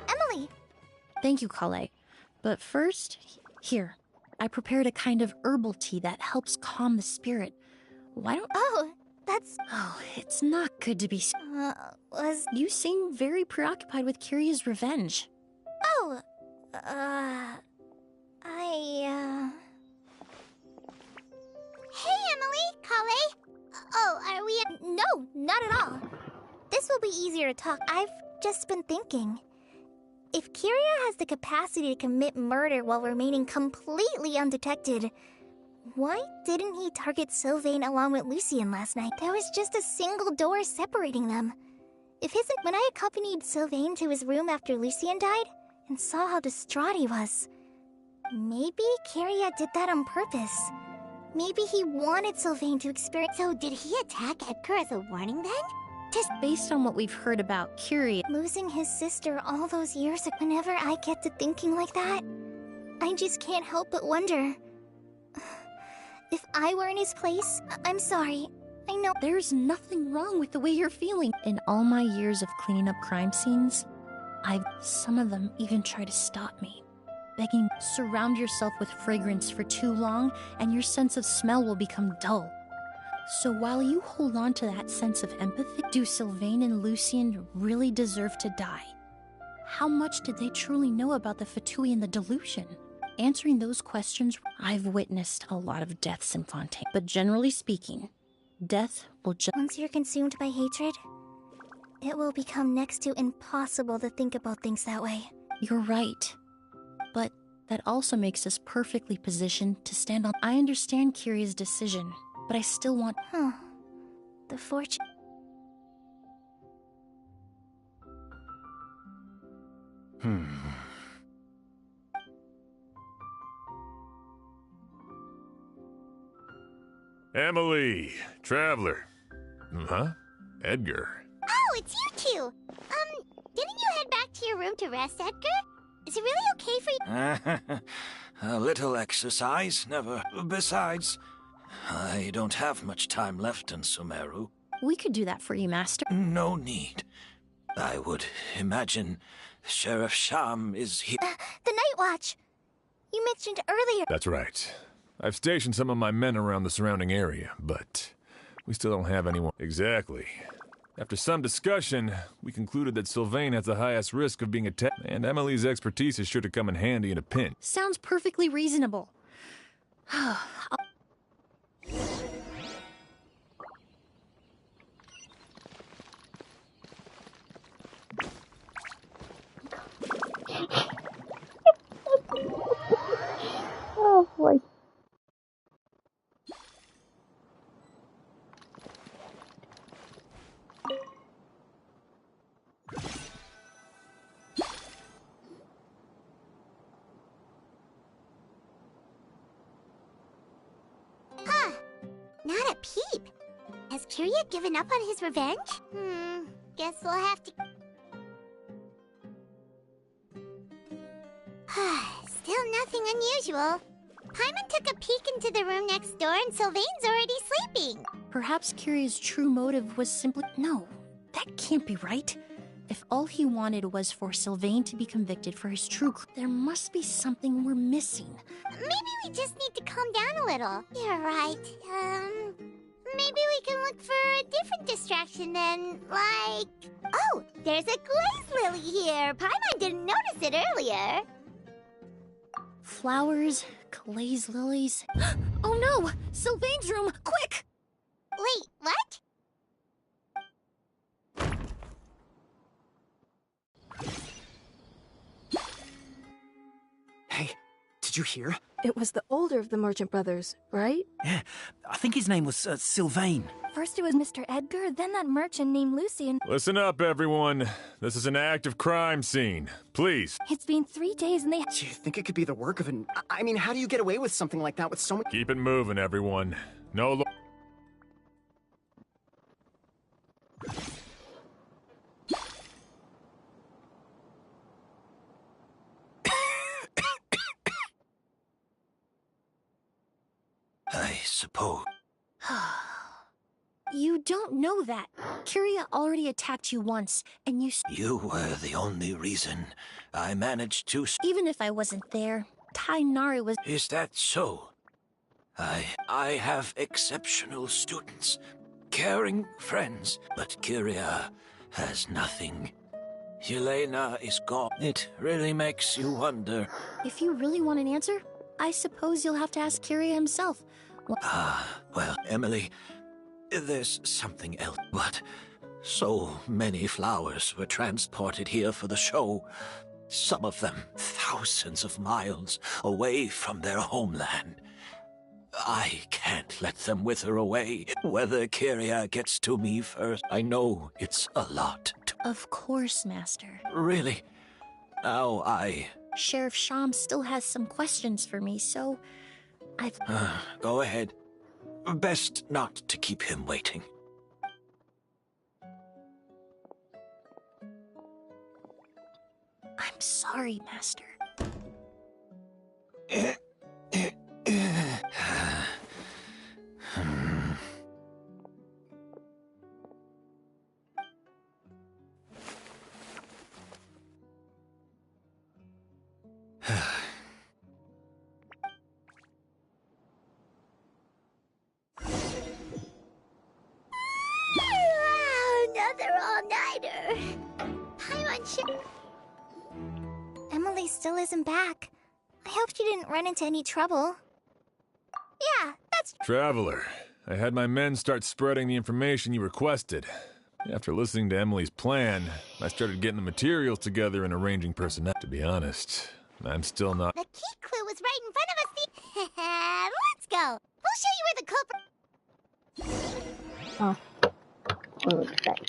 Emilie! Thank you, Kale. But first, here. I prepared a kind of herbal tea that helps calm the spirit. Why don't... Oh, that's... Oh, it's not good to be... You seem very preoccupied with Kyria's revenge. Oh, Hey, Emilie, Kale. Oh, are we... No, not at all. This will be easier to talk. I've just been thinking. If Kyria has the capacity to commit murder while remaining completely undetected, why didn't he target Sylvain along with Lucien last night? There was just a single door separating them. When I accompanied Sylvain to his room after Lucien died and saw how distraught he was, maybe Kyria did that on purpose. Maybe he wanted Sylvain to experience... So did he attack Edgar as a warning then? Just based on what we've heard about Kyria... Losing his sister all those years ago, whenever I get to thinking like that, I just can't help but wonder. If I were in his place, I'm sorry. I know... There's nothing wrong with the way you're feeling. In all my years of cleaning up crime scenes, some of them even try to stop me. Begging, surround yourself with fragrance for too long, and your sense of smell will become dull. So while you hold on to that sense of empathy, do Sylvain and Lucien really deserve to die? How much did they truly know about the Fatui and the delusion? Answering those questions, I've witnessed a lot of deaths in Fontaine. But generally speaking, death will just... Once you're consumed by hatred, it will become next to impossible to think about things that way. You're right. But that also makes us perfectly positioned to stand on... I understand Kyria's decision, but I still want... The fortune... Emilie, Traveler. Huh? Edgar. Oh, it's you two! Didn't you head back to your room to rest, Edgar? Is it really okay for you? A little exercise, never. Besides, I don't have much time left in Sumeru. We could do that for you, Master. No need. I would imagine Sheriff Sham is here. The Night Watch! You mentioned earlier... That's right. I've stationed some of my men around the surrounding area, but we still don't have anyone. Exactly. After some discussion, we concluded that Sylvain has the highest risk of being attacked, and Emilie's expertise is sure to come in handy in a pinch. Sounds perfectly reasonable. Oh boy. Not a peep. Has Kyria given up on his revenge? Guess we'll have to... Still nothing unusual. Paimon took a peek into the room next door and Sylvain's already sleeping. Perhaps Kyria's true motive was simply... No, that can't be right. If all he wanted was for Sylvain to be convicted for his true crime, there must be something we're missing. Maybe we just need to calm down a little. You're right. maybe we can look for a different distraction then, like... Oh, there's a glaze lily here. Paimon didn't notice it earlier. Flowers, glaze lilies. Oh no! Sylvain's room! Quick! Wait, what? Hey, did you hear? It was the older of the merchant brothers, right? Yeah, I think his name was Sylvain. First it was Mr. Edgar, then that merchant named Lucy, and... Listen up, everyone. This is an active crime scene. Please. It's been 3 days and they... Do you think it could be the work of an... I mean, how do you get away with something like that with so many... Keep it moving, everyone. No... I suppose. You don't know that. Kyria already attacked you once, and You were the only reason I managed to... Even if I wasn't there, Tainari was... Is that so? I have exceptional students, caring friends, but Kyria has nothing. Yelena is gone. It really makes you wonder. If you really want an answer, I suppose you'll have to ask Kyria himself. Well, Emilie, there's something else. But so many flowers were transported here for the show. Some of them thousands of miles away from their homeland. I can't let them wither away. Whether Kyria gets to me first, I know it's a lot. Of course, Master. Really? Now Sheriff Sham still has some questions for me, so... Go ahead. Best not to keep him waiting. I'm sorry, Master. Another all-nighter. Emily still isn't back. I hope she didn't run into any trouble. Yeah, that's... Traveler, I had my men start spreading the information you requested. After listening to Emily's plan, I started getting the materials together and arranging personnel. To be honest, I'm still not... The key clue was right in front of us. Let's go. We'll show you where the culprit... Oh. What was that?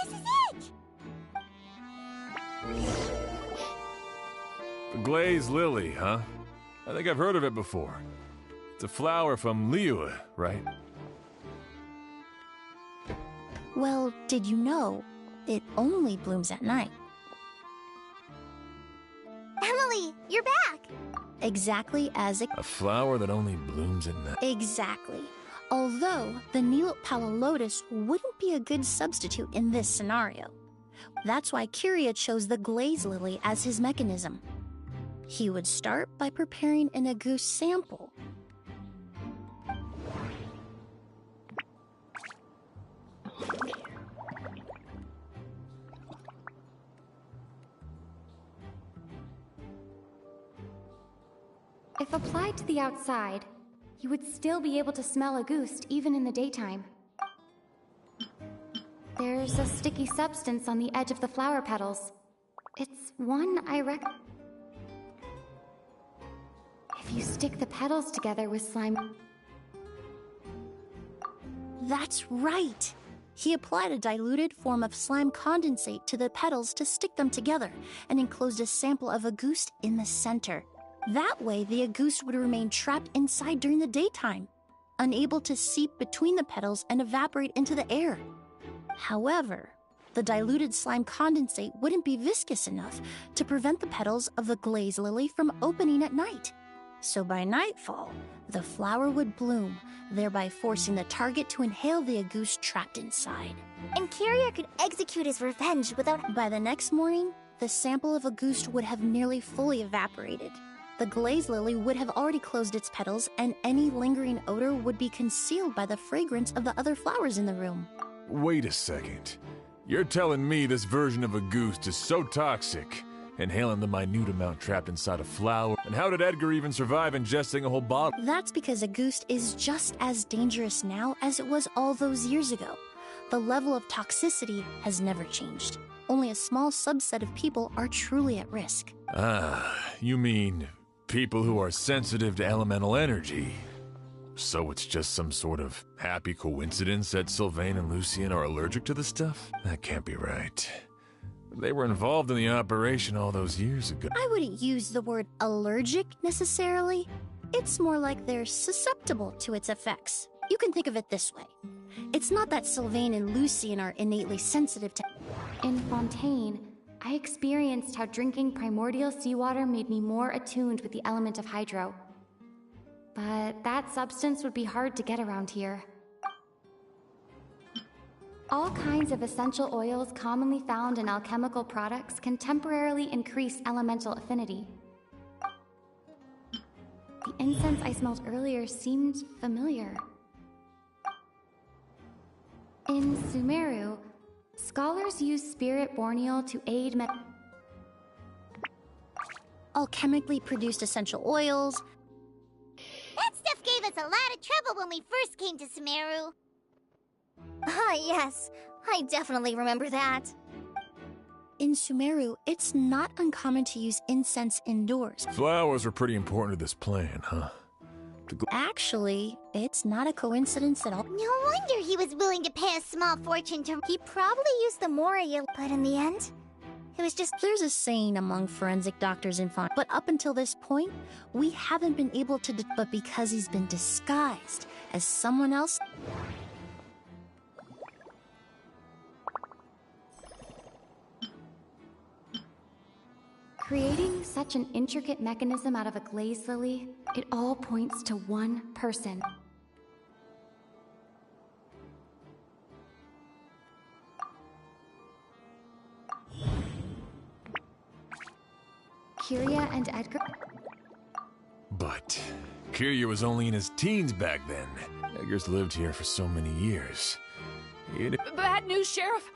This is it! The glaze lily, huh? I think I've heard of it before. It's a flower from Liyue, right? Well, did you know it only blooms at night? Emily, you're back! Exactly as A flower that only blooms at night. Exactly. Although the Neopala lotus wouldn't be a good substitute in this scenario. That's why Kyria chose the glaze lily as his mechanism. He would start by preparing an Agus sample. If applied to the outside, you would still be able to smell Agus even in the daytime. There's a sticky substance on the edge of the flower petals. It's one I If you stick the petals together with slime... That's right! He applied a diluted form of slime condensate to the petals to stick them together, and enclosed a sample of Agus in the center. That way, the Auguste would remain trapped inside during the daytime, unable to seep between the petals and evaporate into the air. However, the diluted slime condensate wouldn't be viscous enough to prevent the petals of the glaze lily from opening at night. So by nightfall, the flower would bloom, thereby forcing the target to inhale the Auguste trapped inside. And Kyria could execute his revenge without... By the next morning, the sample of Auguste would have nearly fully evaporated. The glaze lily would have already closed its petals, and any lingering odor would be concealed by the fragrance of the other flowers in the room. Wait a second. You're telling me this version of Auguste is so toxic, inhaling the minute amount trapped inside a flower? And how did Edgar even survive ingesting a whole bottle? That's because Auguste is just as dangerous now as it was all those years ago. The level of toxicity has never changed. Only a small subset of people are truly at risk. Ah, you mean people who are sensitive to elemental energy. So it's just some sort of happy coincidence that Sylvain and Lucien are allergic to the stuff? That can't be right. They were involved in the operation all those years ago. I wouldn't use the word allergic necessarily. It's more like they're susceptible to its effects. You can think of it this way. It's not that Sylvain and Lucien are innately sensitive to... In Fontaine, I experienced how drinking primordial seawater made me more attuned with the element of hydro. But that substance would be hard to get around here. All kinds of essential oils commonly found in alchemical products can temporarily increase elemental affinity. The incense I smelled earlier seemed familiar. In Sumeru, scholars use spirit borneal to aid alchemically produced essential oils. That stuff gave us a lot of trouble when we first came to Sumeru. Ah, yes. I definitely remember that. In Sumeru, it's not uncommon to use incense indoors. Flowers were pretty important to this plan, huh? Actually, it's not a coincidence at all. No wonder he was willing to pay a small fortune to... He probably used the Moria, but in the end, it was just... There's a saying among forensic doctors in Font, but up until this point, we haven't been able to... But because he's been disguised as someone else... Creating such an intricate mechanism out of a glaze lily, it all points to one person. Kyria and Edgar... But Kyria was only in his teens back then. Edgar's lived here for so many years. Bad news, Sheriff!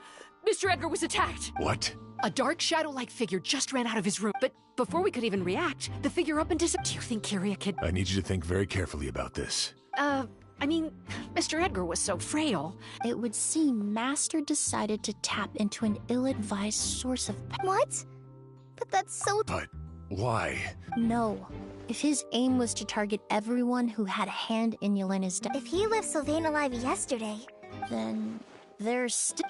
Mr. Edgar was attacked! What? A dark shadow-like figure just ran out of his room, but before we could even react, the figure up and disappeared. Do you think Kyria could... I need you to think very carefully about this. I mean, Mr. Edgar was so frail. It would seem Master decided to tap into an ill-advised source of... What? But that's so... But why? No. If his aim was to target everyone who had a hand in Yelena's death... If he left Sylvain alive yesterday... Then there's still...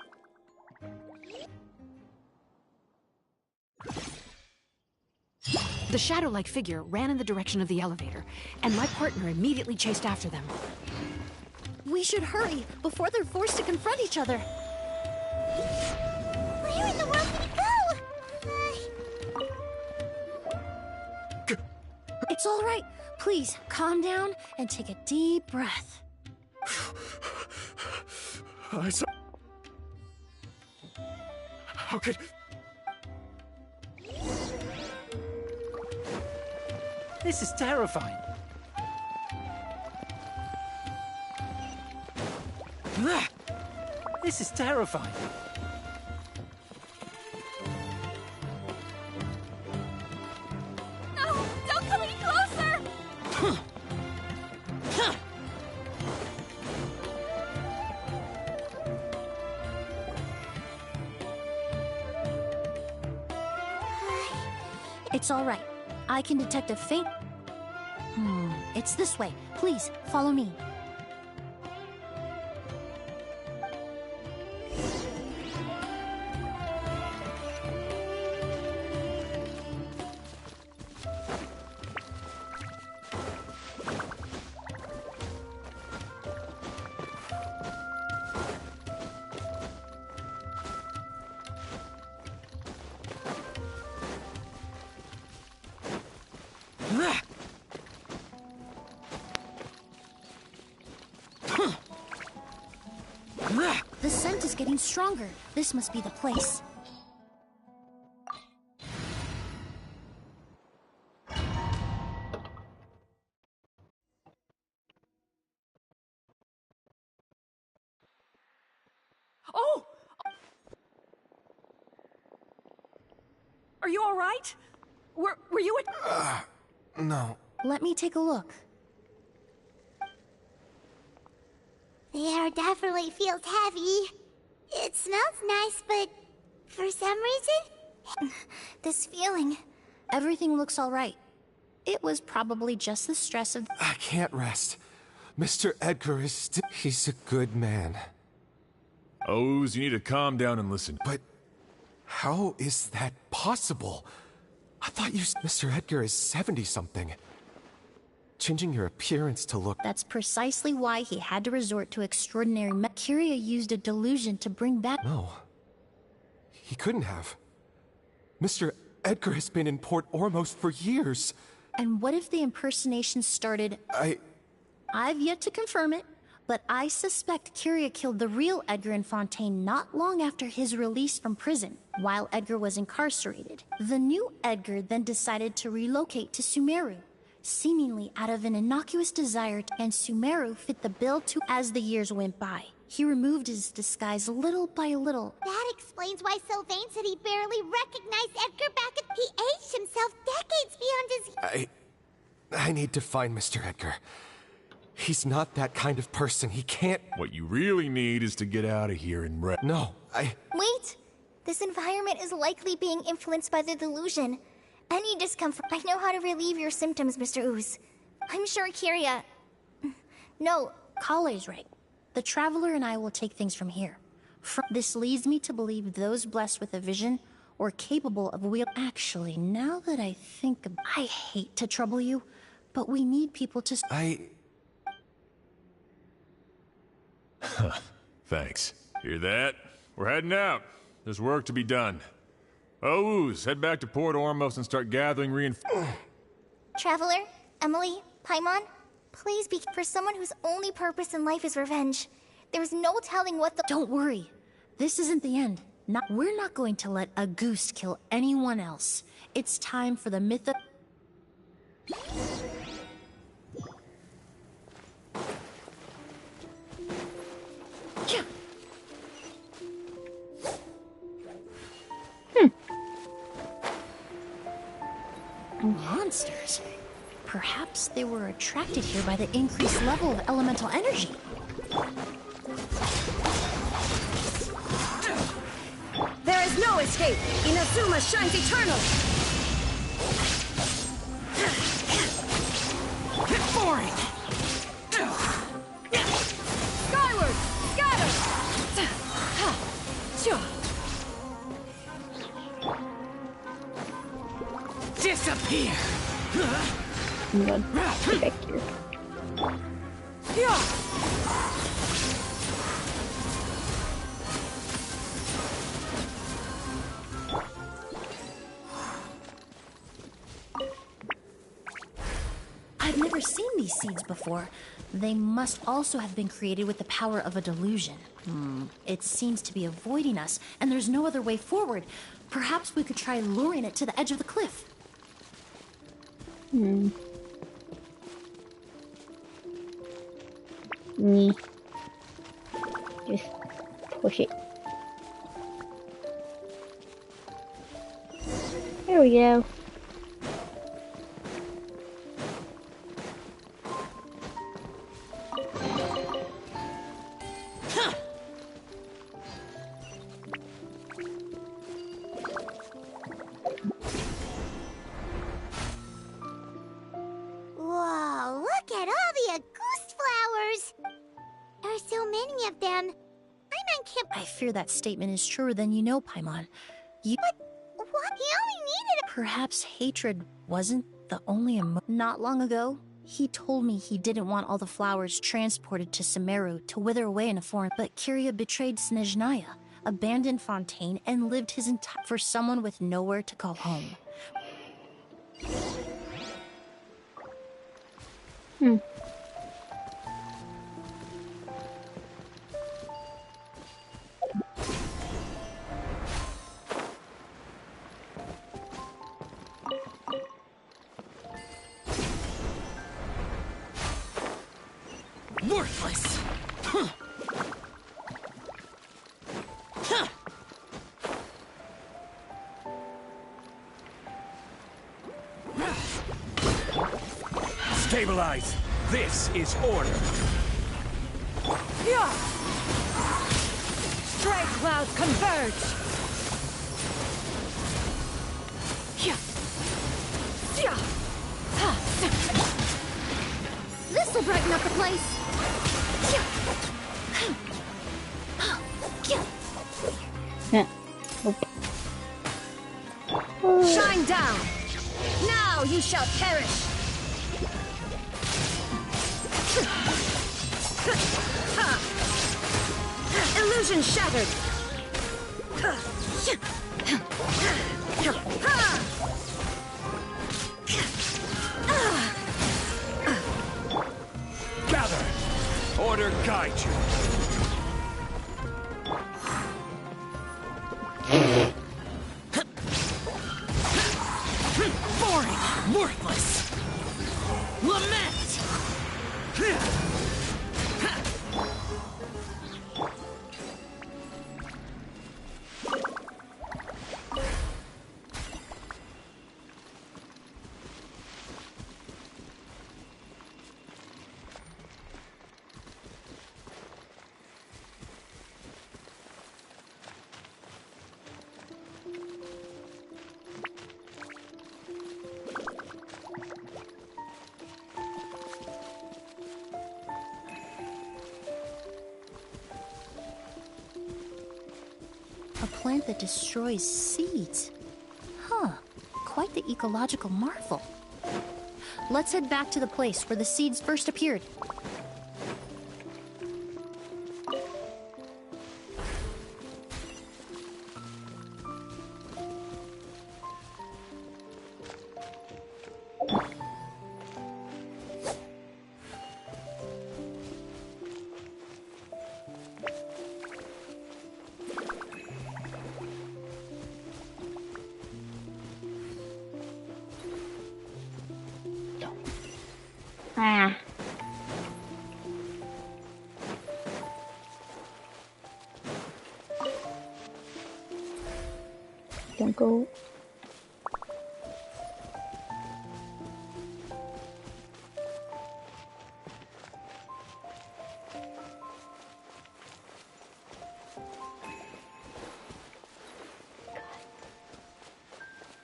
The shadow-like figure ran in the direction of the elevator, and my partner immediately chased after them. We should hurry before they're forced to confront each other. Where in the world did he go? It's all right. Please, calm down and take a deep breath. I saw... How could... This is terrifying. This is terrifying. No! Don't come any closer! It's all right. I can detect a faint... It's this way. Please, follow me. The scent is getting stronger. This must be the place. Oh! Are you all right? Were you at... No. Let me take a look. The air definitely feels heavy. It smells nice, but for some reason, this feeling. Everything looks all right. It was probably just the stress of... I can't rest. Mr. Edgar is still... He's a good man. Oz, you need to calm down and listen. But how is that possible? I thought you... Mr. Edgar is 70-something. Changing your appearance to look... That's precisely why he had to resort to extraordinary Curia used a delusion to bring back... No. He couldn't have. Mr. Edgar has been in Port Ormos for years. And what if the impersonation started... I've yet to confirm it, but I suspect Curia killed the real Edgar in Fontaine not long after his release from prison, while Edgar was incarcerated. The new Edgar then decided to relocate to Sumeru, seemingly out of an innocuous desire to, and Sumeru fit the bill too. As the years went by, he removed his disguise little by little. That explains why Sylvain said he barely recognized Edgar back at... He aged himself decades beyond his... I need to find Mr. Edgar. He's not that kind of person. He can't... What you really need is to get out of here and rest. No, Wait! This environment is likely being influenced by the delusion. Any discomfort... I know how to relieve your symptoms, Mr. Ooze. I'm sure Kyria... No. Kale's right. The Traveler and I will take things from here. This leads me to believe those blessed with a vision or capable of Actually, now that I think I hate to trouble you, but we need people to... Thanks. Hear that? We're heading out. There's work to be done. Ooze, head back to Port Ormos and start gathering Traveler, Emilie, Paimon, please be for someone whose only purpose in life is revenge. There's no telling what the... Don't worry. This isn't the end. We're not going to let a goose kill anyone else. It's time for the myth of... Monsters. Perhaps they were attracted here by the increased level of elemental energy. There is no escape! Inazuma shines eternal! Boring! Skyward! Scatter! Disappear! I'm going to get back here. I've never seen these seeds before. They must also have been created with the power of a delusion. It seems to be avoiding us, and there's no other way forward. Perhaps we could try luring it to the edge of the cliff. Just push it. There we go. Whoa, look at all the Auguste flowers! There are so many of them. Paimon can't... I fear that statement is truer than you know, Paimon. What? He only needed a... Perhaps hatred wasn't the only Not long ago, he told me he didn't want all the flowers transported to Sumeru to wither away in a foreign... But Kyria betrayed Snezhnaya, abandoned Fontaine, and lived his entire... for someone with nowhere to call home. Worthless! Stabilize! This is order! Yeah! Strike clouds converge! Yeah! Yeah! This'll brighten up the place. Yeah. Nope. Shine down! Now you shall perish! Illusion shattered! Gather! Order guide you! Boring! Worthless! Lament! A plant that destroys seeds. Huh. Quite the ecological marvel. Let's head back to the place where the seeds first appeared. Ah. Don't go.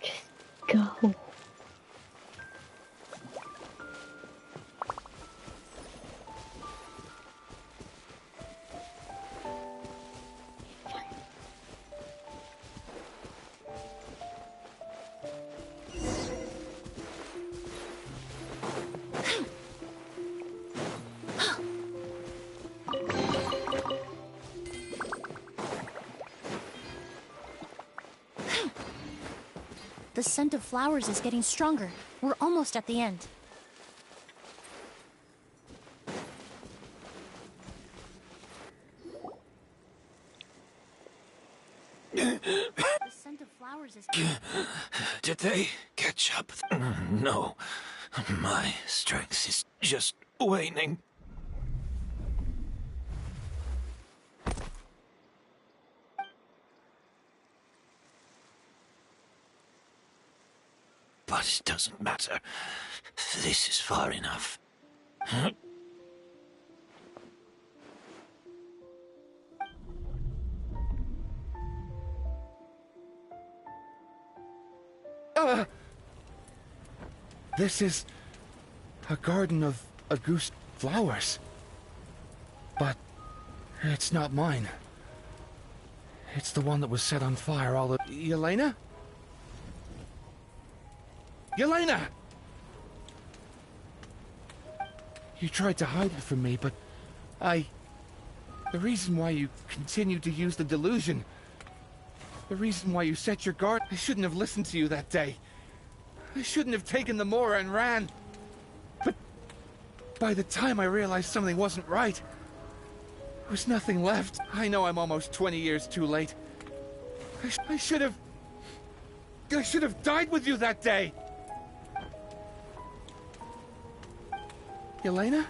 Just go. The scent of flowers is getting stronger. We're almost at the end. The scent of flowers is... Did they catch up? No. My strength is just waning. But it doesn't matter. This is far enough. This is a garden of Auguste flowers. But it's not mine. It's the one that was set on fire all the... Yelena? Yelena! You tried to hide it from me, but the reason why you continued to use the delusion, the reason why you set your guard, I shouldn't have listened to you that day. I shouldn't have taken the Mora and ran. But by the time I realized something wasn't right, there was nothing left. I know I'm almost 20 years too late. I should have died with you that day. Yelena?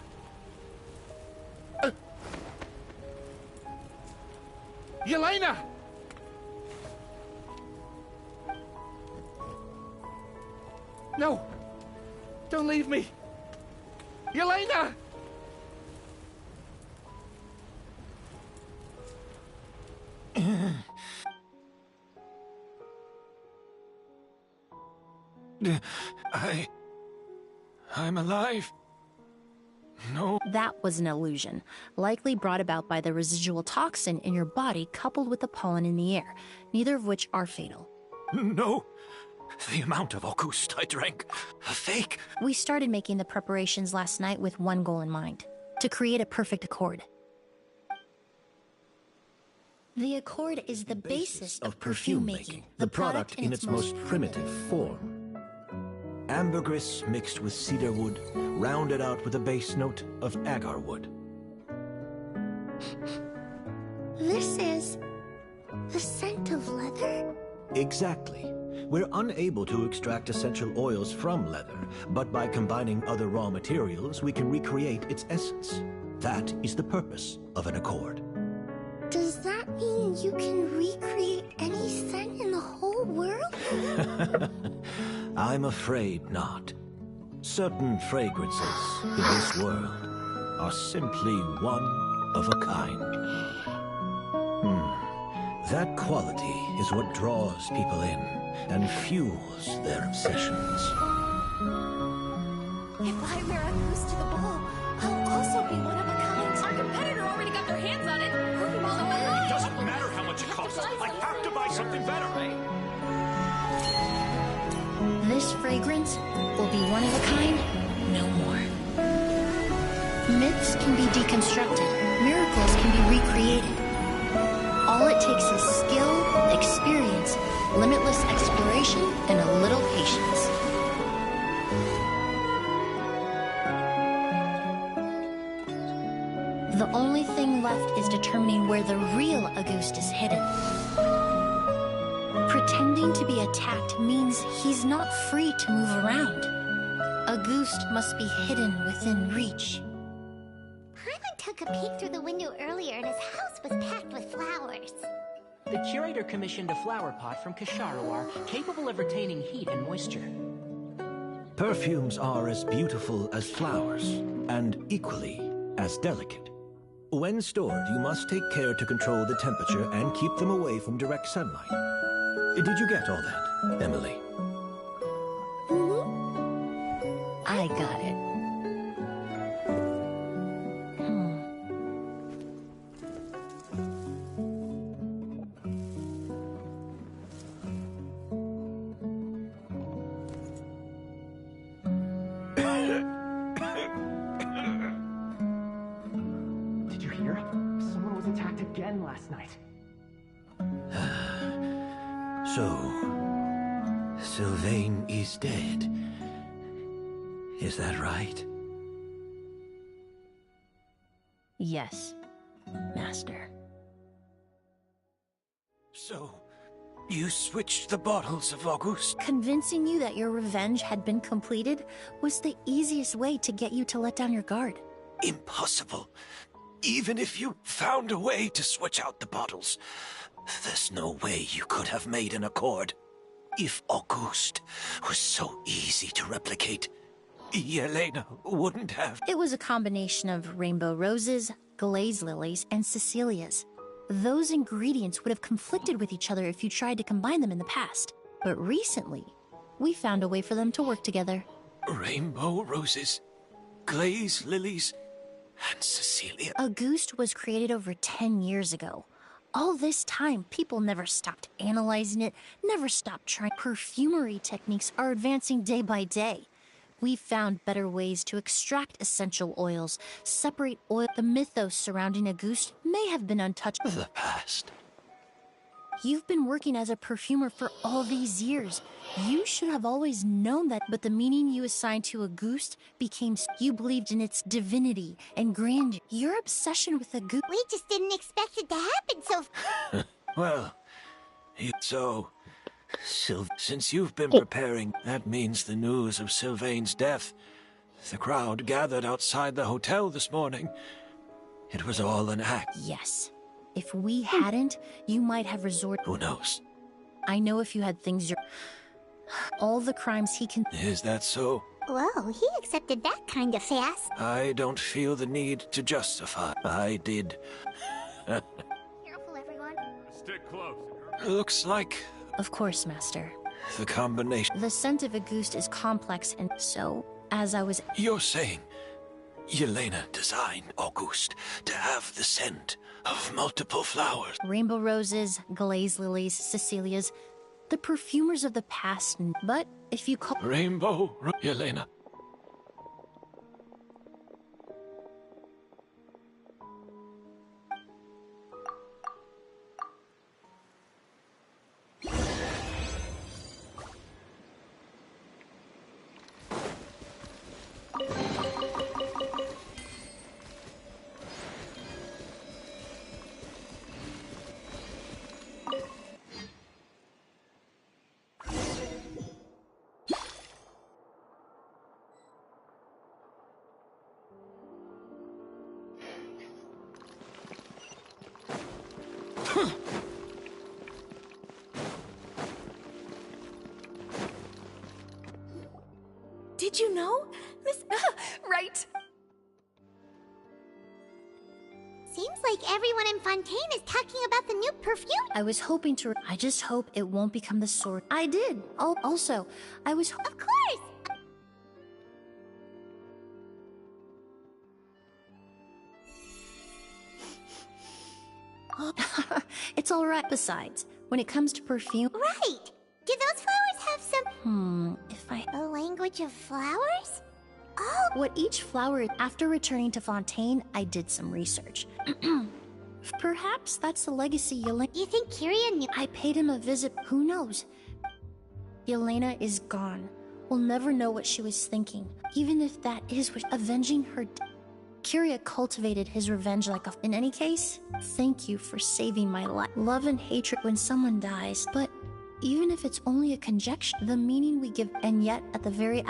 Yelena! No! Don't leave me! Yelena! I'm alive. No. That was an illusion, likely brought about by the residual toxin in your body coupled with the pollen in the air, neither of which are fatal. No. The amount of August I drank. A fake. We started making the preparations last night with one goal in mind: to create a perfect accord. The accord is the basis of perfume making, the product in its most primitive form. Ambergris mixed with cedar wood, rounded out with a base note of agar wood. This is the scent of leather? Exactly. We're unable to extract essential oils from leather, but by combining other raw materials, we can recreate its essence. That is the purpose of an accord. Does that mean you can recreate any scent in the whole world? I'm afraid not. Certain fragrances in this world are simply one of a kind. That quality is what draws people in and fuels their obsessions. If I wear a goose to the ball, I'll also be one of a kind. Our competitor already got their hands on it. It doesn't matter how much it costs. I have to buy something better. This fragrance will be one of a kind, no more. Myths can be deconstructed, miracles can be recreated. All it takes is skill, experience, limitless exploration, and a little patience. The only thing left is determining where the real Auguste is hidden. Pretending to be attacked means he's not free to move around. Auguste must be hidden within reach. Paimon took a peek through the window earlier and his house was packed with flowers. The curator commissioned a flower pot from Kasharawar, capable of retaining heat and moisture. Perfumes are as beautiful as flowers, and equally as delicate. When stored, you must take care to control the temperature and keep them away from direct sunlight. Did you get all that, Emilie? I got it. Did you hear? Someone was attacked again last night. So, Sylvain is dead. Is that right? Yes, Master. So, you switched the bottles of Auguste? Convincing you that your revenge had been completed was the easiest way to get you to let down your guard. Impossible. Even if you found a way to switch out the bottles, there's no way you could have made an accord. If Auguste was so easy to replicate, Yelena wouldn't have. It was a combination of rainbow roses, glaze lilies, and Cecilias. Those ingredients would have conflicted with each other if you tried to combine them in the past. But recently, we found a way for them to work together. Rainbow roses, glaze lilies, and Cecilia. Auguste was created over 10 years ago. All this time, people never stopped analyzing it, never stopped trying. Perfumery techniques are advancing day by day. We've found better ways to extract essential oils, separate oil. The mythos surrounding Auguste may have been untouched. The past. You've been working as a perfumer for all these years. You should have always known that, but the meaning you assigned to Auguste became... You believed in its divinity and grandeur. Your obsession with Auguste... We just didn't expect it to happen so... Well, since you've been preparing, that means the news of Sylvain's death. The crowd gathered outside the hotel this morning. It was all an act. Yes. If we hadn't, you might have resorted. Who knows? I know if you had things all the crimes he can. Is that so? Whoa, he accepted that kind of fast. I don't feel the need to justify. I did. Careful, everyone. Stick close. Looks like Of course, Master. the combination. The scent of Auguste is complex, and so, as I was. You're saying Yelena designed Auguste to have the scent of multiple flowers. Rainbow roses, glazed lilies, Cecilias, the perfumers of the past, but if you call. Yelena. Did you know? Miss... right. Seems like everyone in Fontaine is talking about the new perfume. I was hoping to. I just hope it won't become the sword. I did. Also, I was. Of course! It's alright. Besides, when it comes to perfume. Right! Do those flowers have some... If I. A language of flowers? Oh! What each flower is. After returning to Fontaine, I did some research. Perhaps that's the legacy Yelena. You think Kyria knew? I paid him a visit. Who knows? Yelena is gone. We'll never know what she was thinking. Even if that is what. Avenging her. Kyria cultivated his revenge like a. In any case, thank you for saving my life. Love and hatred when someone dies, but even if it's only a conjecture, the meaning we give, and yet at the very.